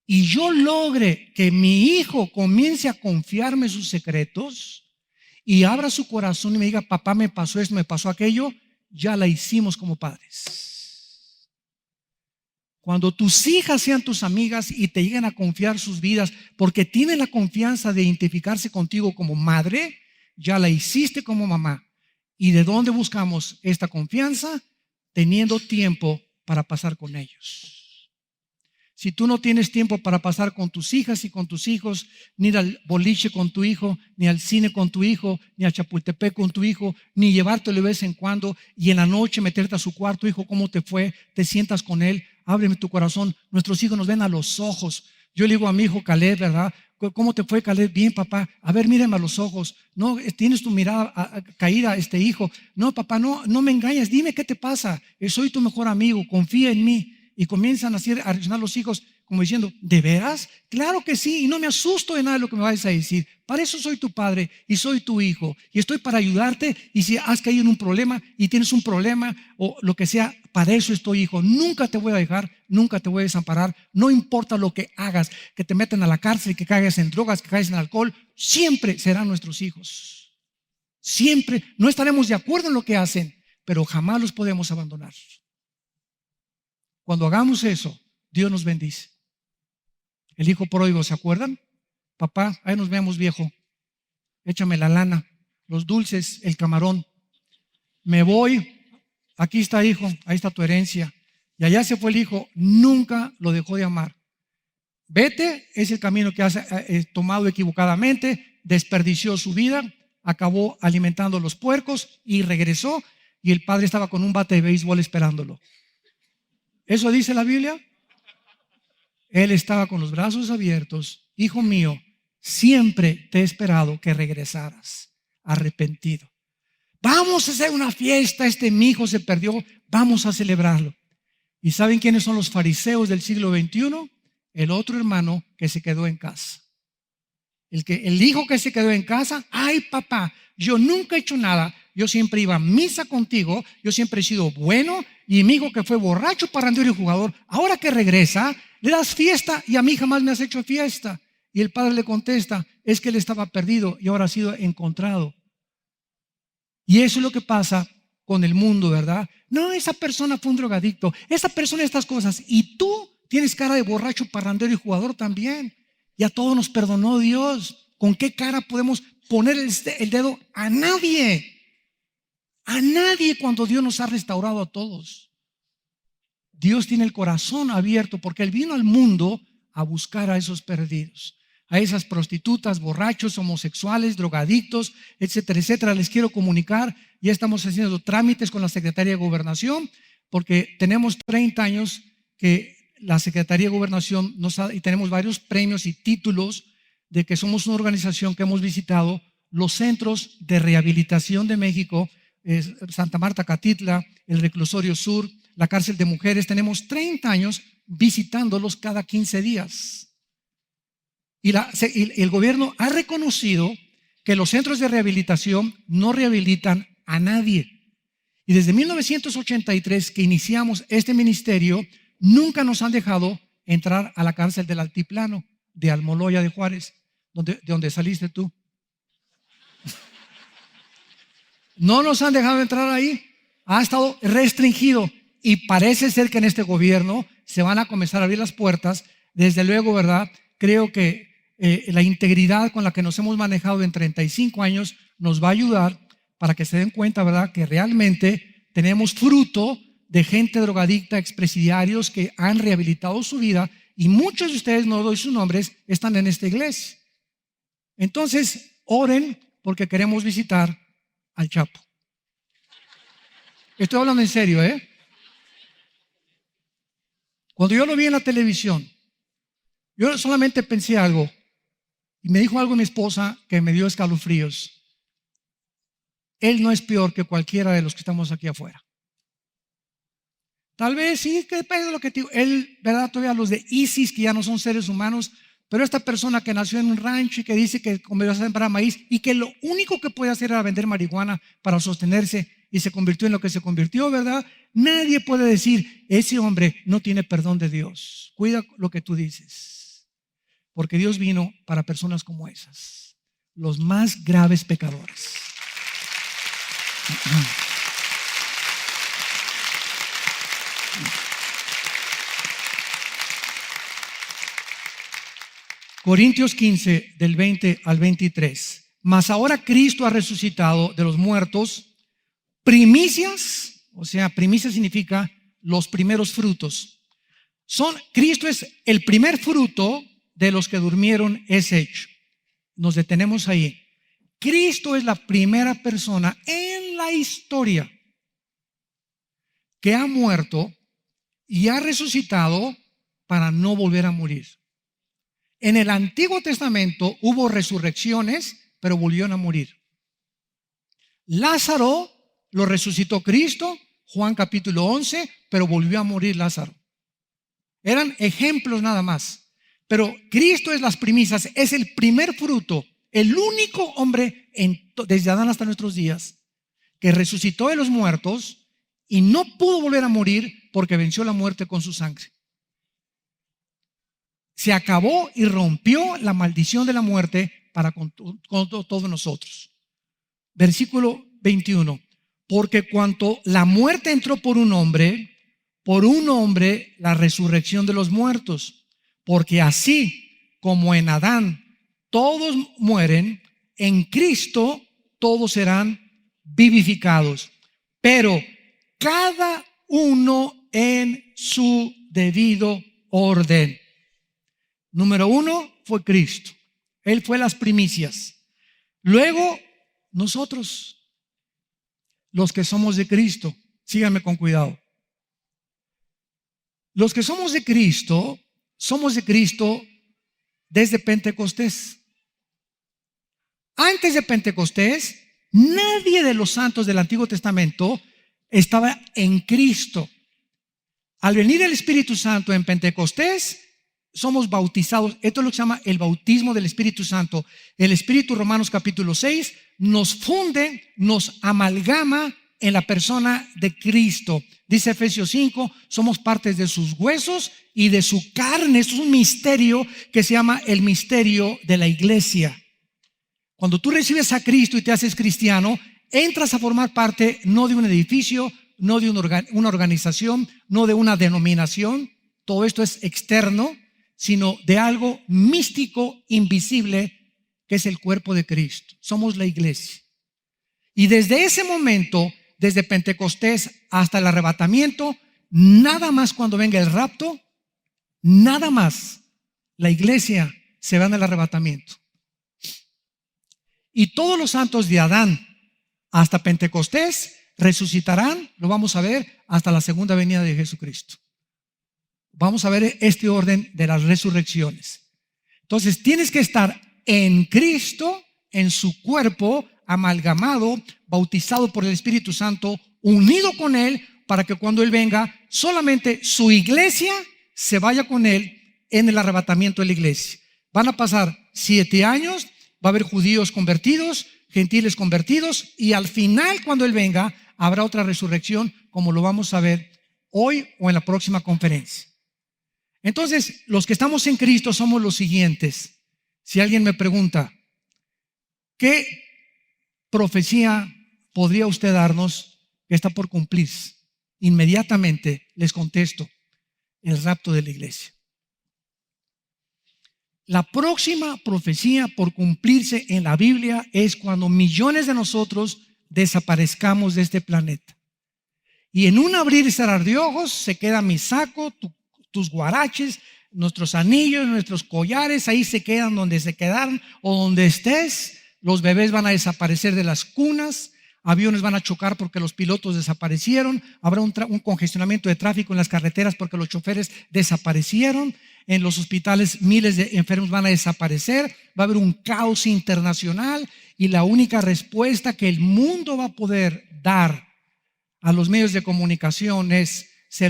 [SPEAKER 1] y yo logre que mi hijo comience a confiarme sus secretos y abra su corazón y me diga, papá, me pasó esto, me pasó aquello, ya la hicimos como padres. Cuando tus hijas sean tus amigas y te lleguen a confiar sus vidas porque tienen la confianza de identificarse contigo como madre, ya la hiciste como mamá. ¿Y de dónde buscamos esta confianza? Teniendo tiempo para pasar con ellos. Si tú no tienes tiempo para pasar con tus hijas y con tus hijos, ni ir al boliche con tu hijo, ni al cine con tu hijo, ni a Chapultepec con tu hijo, ni llevártelo de vez en cuando y en la noche meterte a su cuarto, hijo, ¿cómo te fue? Te sientas con él, ábreme tu corazón. Nuestros hijos nos ven a los ojos. Yo le digo a mi hijo Caleb, ¿verdad? ¿Cómo te fue, Caleb? Bien, papá. A ver, mírame a los ojos. No, tienes tu mirada caída, hijo. No, papá, no me engañes. Dime qué te pasa. Soy tu mejor amigo. Confía en mí. Y comienzan a reaccionar los hijos como diciendo, ¿de veras? Claro que sí, y no me asusto de nada de lo que me vais a decir. Para eso soy tu padre y soy tu hijo. Y estoy para ayudarte. Y si has caído en un problema y tienes un problema o lo que sea, para eso estoy, hijo. Nunca te voy a dejar, nunca te voy a desamparar. No importa lo que hagas, que te metan a la cárcel, que caigas en drogas, que caigas en alcohol, siempre serán nuestros hijos. Siempre. No estaremos de acuerdo en lo que hacen, pero jamás los podemos abandonar. Cuando hagamos eso, Dios nos bendice. El hijo pródigo, ¿se acuerdan? Papá, ahí nos vemos, viejo. Échame la lana, los dulces, el camarón. Me voy. Aquí está, hijo, ahí está tu herencia. Y allá se fue el hijo, nunca lo dejó de amar. Vete, es el camino que has tomado equivocadamente, desperdició su vida, acabó alimentando a los puercos y regresó. Y el padre estaba con un bate de béisbol esperándolo. ¿Eso dice la Biblia? Él estaba con los brazos abiertos. Hijo mío, siempre te he esperado que regresaras arrepentido. Vamos a hacer una fiesta, mi hijo se perdió, vamos a celebrarlo. ¿Y saben quiénes son los fariseos del siglo XXI? El otro hermano que se quedó en casa. El hijo que se quedó en casa, ay papá, yo nunca he hecho nada, yo siempre iba a misa contigo, yo siempre he sido bueno, y mi hijo que fue borracho, parrandero y jugador, ahora que regresa, le das fiesta y a mí jamás me has hecho fiesta. Y el padre le contesta, es que él estaba perdido y ahora ha sido encontrado. Y eso es lo que pasa con el mundo, ¿verdad? No, esa persona fue un drogadicto, esa persona estas cosas, y tú tienes cara de borracho, parrandero y jugador también. Y a todos nos perdonó Dios. ¿Con qué cara podemos poner el dedo? A nadie. A nadie cuando Dios nos ha restaurado a todos. Dios tiene el corazón abierto porque Él vino al mundo a buscar a esos perdidos, a esas prostitutas, borrachos, homosexuales, drogadictos, etcétera, etcétera. Les quiero comunicar, ya estamos haciendo trámites con la Secretaría de Gobernación porque tenemos 30 años que la Secretaría de Gobernación y tenemos varios premios y títulos de que somos una organización que hemos visitado los centros de rehabilitación de México, Santa Marta, Catitla, el Reclusorio Sur, la cárcel de mujeres. Tenemos 30 años visitándolos cada 15 días. Y el gobierno ha reconocido que los centros de rehabilitación no rehabilitan a nadie. Y desde 1983 que iniciamos este ministerio, nunca nos han dejado entrar a la cárcel del Altiplano de Almoloya de Juárez, de donde saliste tú. No nos han dejado entrar ahí. Ha estado restringido y parece ser que en este gobierno se van a comenzar a abrir las puertas. Desde luego, ¿verdad? Creo que la integridad con la que nos hemos manejado en 35 años nos va a ayudar para que se den cuenta, ¿verdad? Que realmente tenemos fruto de gente drogadicta, expresidiarios que han rehabilitado su vida, y muchos de ustedes, no doy sus nombres, están en esta iglesia. Entonces, oren porque queremos visitar al Chapo. Estoy hablando en serio, ¿eh? Cuando yo lo vi en la televisión, yo solamente pensé algo, y me dijo algo mi esposa que me dio escalofríos. Él no es peor que cualquiera de los que estamos aquí afuera. Tal vez sí, que depende de lo que te digo. Él, ¿verdad? Todavía los de ISIS, que ya no son seres humanos, pero esta persona que nació en un rancho y que dice que comenzó a sembrar maíz y que lo único que puede hacer era vender marihuana para sostenerse y se convirtió en lo que se convirtió, ¿verdad? Nadie puede decir, ese hombre no tiene perdón de Dios. Cuida lo que tú dices, porque Dios vino para personas como esas, los más graves pecadores. Corintios 15, del 20 al 23. Mas ahora Cristo ha resucitado de los muertos, primicias, o sea, primicia significa los primeros frutos. Cristo es el primer fruto de los que durmieron es hecho. Nos detenemos ahí. Cristo es la primera persona en la historia que ha muerto y ha resucitado para no volver a morir. En el Antiguo Testamento hubo resurrecciones, pero volvieron a morir. Lázaro lo resucitó Cristo, Juan capítulo 11, pero volvió a morir Lázaro. Eran ejemplos nada más. Pero Cristo es las primicias, es el primer fruto, el único hombre desde Adán hasta nuestros días que resucitó de los muertos y no pudo volver a morir porque venció la muerte con su sangre. Se acabó y rompió la maldición de la muerte para con todos nosotros. Versículo 21. Porque cuanto la muerte entró por un hombre la resurrección de los muertos. Porque así como en Adán todos mueren, en Cristo todos serán vivificados. Pero cada uno en su debido orden. Número 1 fue Cristo. Él fue las primicias. Luego, nosotros, los que somos de Cristo, síganme con cuidado. Los que somos de Cristo desde Pentecostés. Antes de Pentecostés, nadie de los santos del Antiguo Testamento estaba en Cristo. Al venir el Espíritu Santo en Pentecostés, somos bautizados. Esto es lo que se llama el bautismo del Espíritu Santo. El Espíritu, Romanos capítulo 6, nos funde, nos amalgama en la persona de Cristo. Dice Efesios 5, somos partes de sus huesos y de su carne. Esto es un misterio que se llama el misterio de la iglesia. Cuando tú recibes a Cristo y te haces cristiano, entras a formar parte no de un edificio, no de una organización, no de una denominación. Todo esto es externo, sino de algo místico, invisible, que es el cuerpo de Cristo. Somos la iglesia. Y desde ese momento, desde Pentecostés hasta el arrebatamiento, nada más cuando venga el rapto, nada más la iglesia se va en el arrebatamiento. Y todos los santos de Adán hasta Pentecostés resucitarán, lo vamos a ver, hasta la segunda venida de Jesucristo. Vamos a ver este orden de las resurrecciones. Entonces tienes que estar en Cristo, en su cuerpo, amalgamado, bautizado por el Espíritu Santo, unido con Él, para que cuando Él venga, solamente su iglesia se vaya con Él en el arrebatamiento de la iglesia. Van a pasar 7 años, va a haber judíos convertidos, gentiles convertidos, y al final, cuando Él venga, habrá otra resurrección, como lo vamos a ver hoy o en la próxima conferencia. Entonces, los que estamos en Cristo somos los siguientes. Si alguien me pregunta, ¿qué profecía podría usted darnos que está por cumplirse? Inmediatamente les contesto, el rapto de la iglesia. La próxima profecía por cumplirse en la Biblia es cuando millones de nosotros desaparezcamos de este planeta. Y en un abrir y cerrar de ojos se queda mi saco, tus guaraches, nuestros anillos, nuestros collares, ahí se quedan donde se quedaron o donde estés. Los bebés van a desaparecer de las cunas, aviones van a chocar porque los pilotos desaparecieron, habrá un congestionamiento de tráfico en las carreteras porque los choferes desaparecieron, en los hospitales miles de enfermos van a desaparecer, va a haber un caos internacional y la única respuesta que el mundo va a poder dar a los medios de comunicación es: se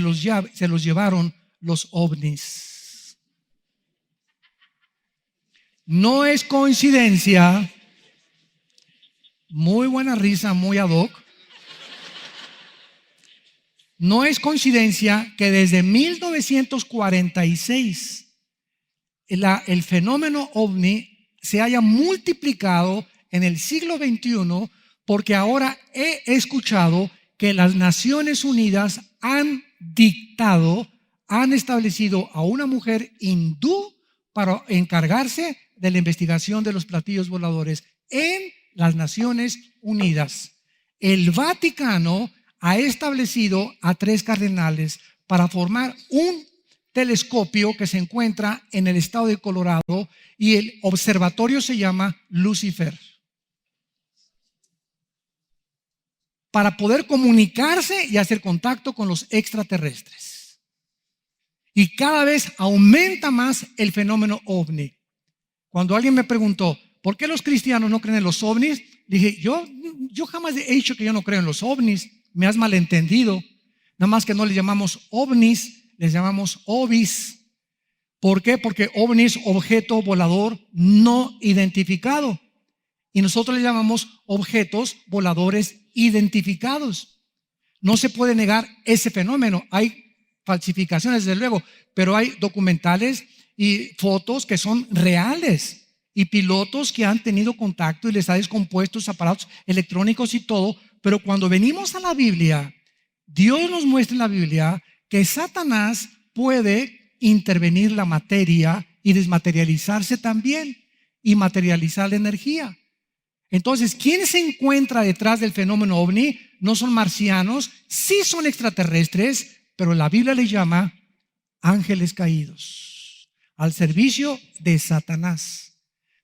[SPEAKER 1] los llevaron los ovnis. No es coincidencia, muy buena risa, muy ad hoc. No es coincidencia que desde 1946 el fenómeno ovni se haya multiplicado en el siglo XXI, porque ahora he escuchado que las Naciones Unidas han establecido a una mujer hindú para encargarse de la investigación de los platillos voladores en las Naciones Unidas. El Vaticano ha establecido a 3 cardenales para formar un telescopio que se encuentra en el estado de Colorado, y el observatorio se llama Lucifer, para poder comunicarse y hacer contacto con los extraterrestres. Y cada vez aumenta más el fenómeno ovni. Cuando alguien me preguntó, ¿por qué los cristianos no creen en los ovnis? Dije, yo jamás he dicho que yo no creo en los ovnis. Me has malentendido. Nada más que no les llamamos ovnis, les llamamos ovis. ¿Por qué? Porque ovni es objeto volador no identificado. Y nosotros le llamamos objetos voladores identificados. No se puede negar ese fenómeno. Hay falsificaciones, desde luego, pero hay documentales y fotos que son reales, y pilotos que han tenido contacto y les ha descompuesto sus aparatos electrónicos y todo. Pero cuando venimos a la Biblia, Dios nos muestra en la Biblia que Satanás puede intervenir la materia y desmaterializarse también, y materializar la energía. Entonces, ¿quién se encuentra detrás del fenómeno ovni? No son marcianos, sí son extraterrestres, pero la Biblia les llama ángeles caídos, al servicio de Satanás,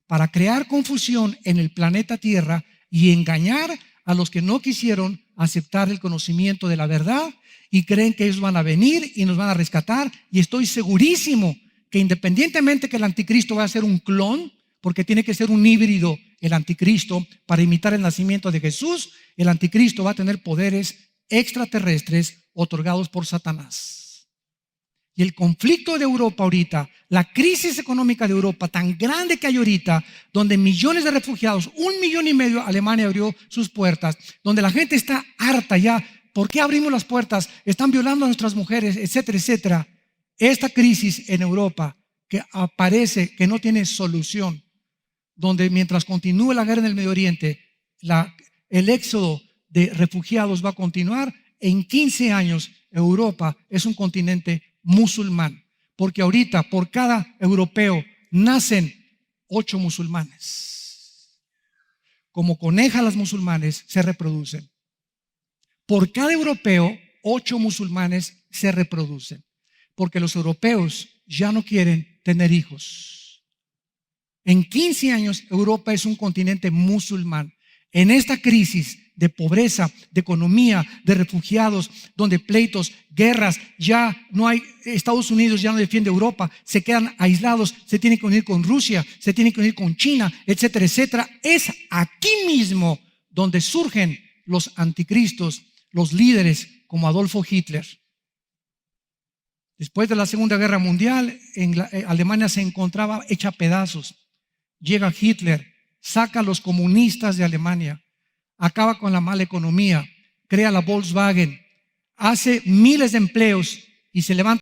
[SPEAKER 1] para crear confusión en el planeta Tierra y engañar a los que no quisieron aceptar el conocimiento de la verdad y creen que ellos van a venir y nos van a rescatar. Y estoy segurísimo que, independientemente que el anticristo va a ser un clon, porque tiene que ser un híbrido el anticristo para imitar el nacimiento de Jesús, el anticristo va a tener poderes extraterrestres otorgados por Satanás. Y el conflicto de Europa ahorita, la crisis económica de Europa tan grande que hay ahorita, donde millones de refugiados, 1,5 millones, Alemania abrió sus puertas, donde la gente está harta ya. ¿Por qué abrimos las puertas? Están violando a nuestras mujeres, etcétera, etcétera. Esta crisis en Europa que aparece, que no tiene solución, donde mientras continúe la guerra en el Medio Oriente, el éxodo de refugiados va a continuar. En 15 años Europa es un continente musulmán, porque ahorita por cada europeo nacen 8 musulmanes. Como conejas las musulmanes se reproducen. Por cada europeo 8 musulmanes se reproducen, porque los europeos ya no quieren tener hijos. En 15 años Europa es un continente musulmán. En esta crisis de pobreza, de economía, de refugiados, donde pleitos, guerras, ya no hay, Estados Unidos ya no defiende Europa, se quedan aislados, se tienen que unir con Rusia, se tienen que unir con China, etcétera, etcétera. Es aquí mismo donde surgen los anticristos, los líderes como Adolfo Hitler. Después de la Segunda Guerra Mundial, Alemania se encontraba hecha pedazos. Llega Hitler, saca a los comunistas de Alemania, acaba con la mala economía, crea la Volkswagen, hace miles de empleos y se levanta.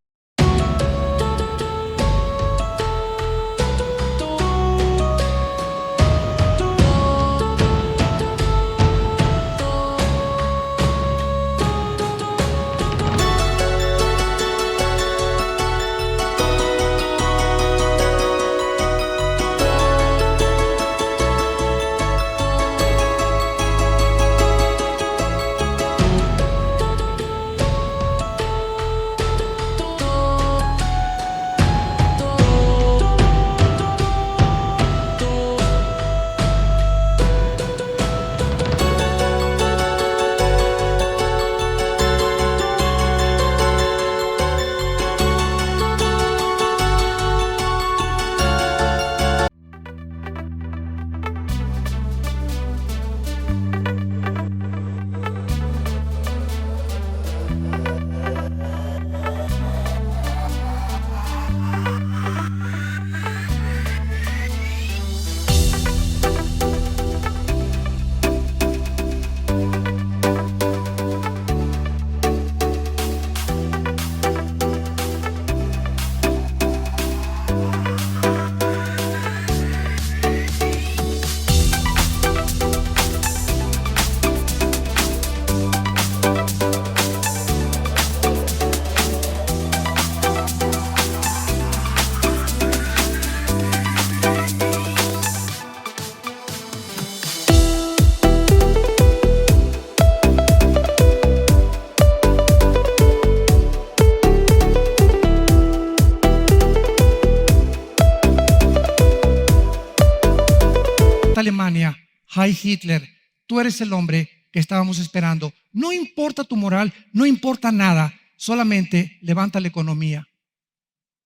[SPEAKER 1] Alemania, Heil Hitler, tú eres el hombre que estábamos esperando. No importa tu moral, no importa nada, solamente levanta la economía.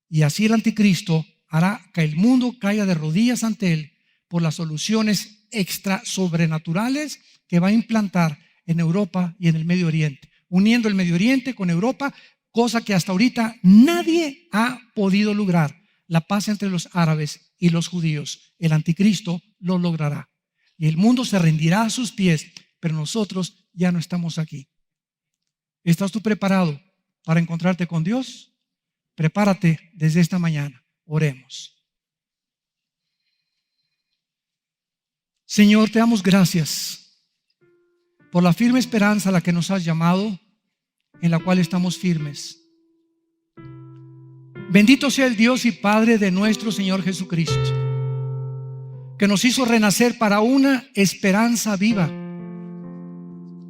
[SPEAKER 1] Y así el anticristo hará que el mundo caiga de rodillas ante él por las soluciones extra sobrenaturales que va a implantar en Europa y en el Medio Oriente, uniendo el Medio Oriente con Europa, cosa que hasta ahorita nadie ha podido lograr. La paz entre los árabes y los judíos. El anticristo lo logrará. Y el mundo se rendirá a sus pies, pero nosotros ya no estamos aquí. ¿Estás tú preparado para encontrarte con Dios? Prepárate desde esta mañana. Oremos. Señor, te damos gracias por la firme esperanza a la que nos has llamado, en la cual estamos firmes. Bendito sea el Dios y Padre de nuestro Señor Jesucristo, que nos hizo renacer para una esperanza viva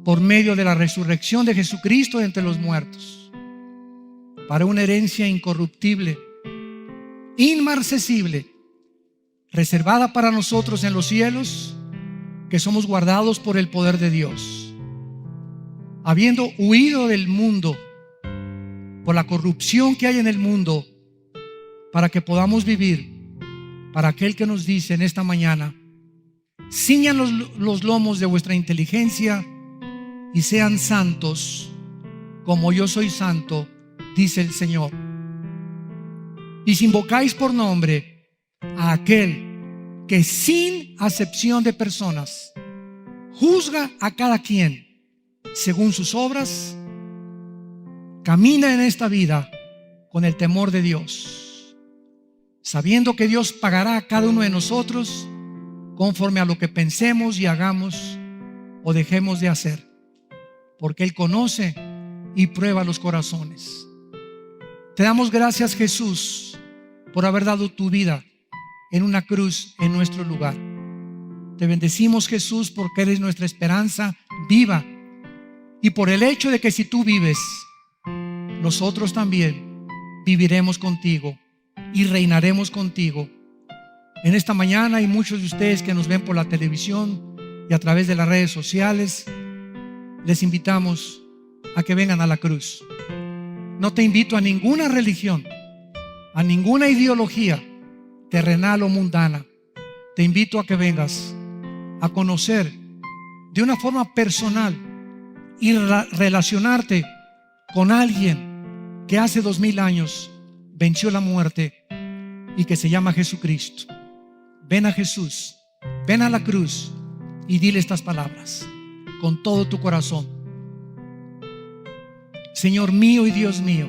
[SPEAKER 1] por medio de la resurrección de Jesucristo de entre los muertos, para una herencia incorruptible, inmarcesible, reservada para nosotros en los cielos, que somos guardados por el poder de Dios, habiendo huido del mundo por la corrupción que hay en el mundo, para que podamos vivir para aquel que nos dice en esta mañana: ciñan los lomos de vuestra inteligencia y sean santos como yo soy santo, dice el Señor. Y si invocáis por nombre a aquel que sin acepción de personas juzga a cada quien según sus obras, camina en esta vida con el temor de Dios, sabiendo que Dios pagará a cada uno de nosotros conforme a lo que pensemos y hagamos o dejemos de hacer, porque Él conoce y prueba los corazones. Te damos gracias, Jesús, por haber dado tu vida en una cruz en nuestro lugar. Te bendecimos, Jesús, porque eres nuestra esperanza viva, y por el hecho de que si tú vives, nosotros también viviremos contigo y reinaremos contigo. En esta mañana hay muchos de ustedes que nos ven por la televisión y a través de las redes sociales. Les invitamos a que vengan a la cruz. No te invito a ninguna religión, a ninguna ideología terrenal o mundana. Te invito a que vengas a conocer de una forma personal y relacionarte con alguien que hace 2000 años venció la muerte y que se llama Jesucristo. Ven a Jesús, ven a la cruz y dile estas palabras con todo tu corazón: Señor mío y Dios mío,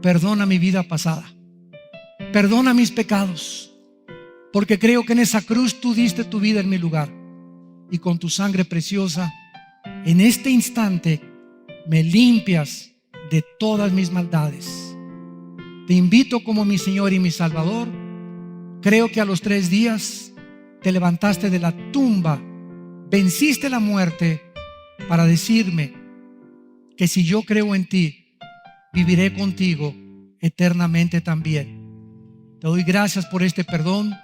[SPEAKER 1] perdona mi vida pasada, perdona mis pecados, porque creo que en esa cruz tú diste tu vida en mi lugar, y con tu sangre preciosa en este instante me limpias de todas mis maldades. Te invito como mi Señor y mi Salvador. Creo que a los 3 días te levantaste de la tumba, venciste la muerte para decirme que si yo creo en ti, viviré contigo eternamente también. Te doy gracias por este perdón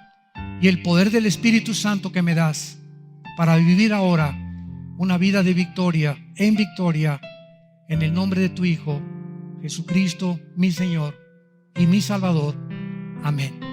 [SPEAKER 1] y el poder del Espíritu Santo que me das para vivir ahora una vida de victoria en victoria, en el nombre de tu Hijo Jesucristo, mi Señor y mi Salvador. Amén.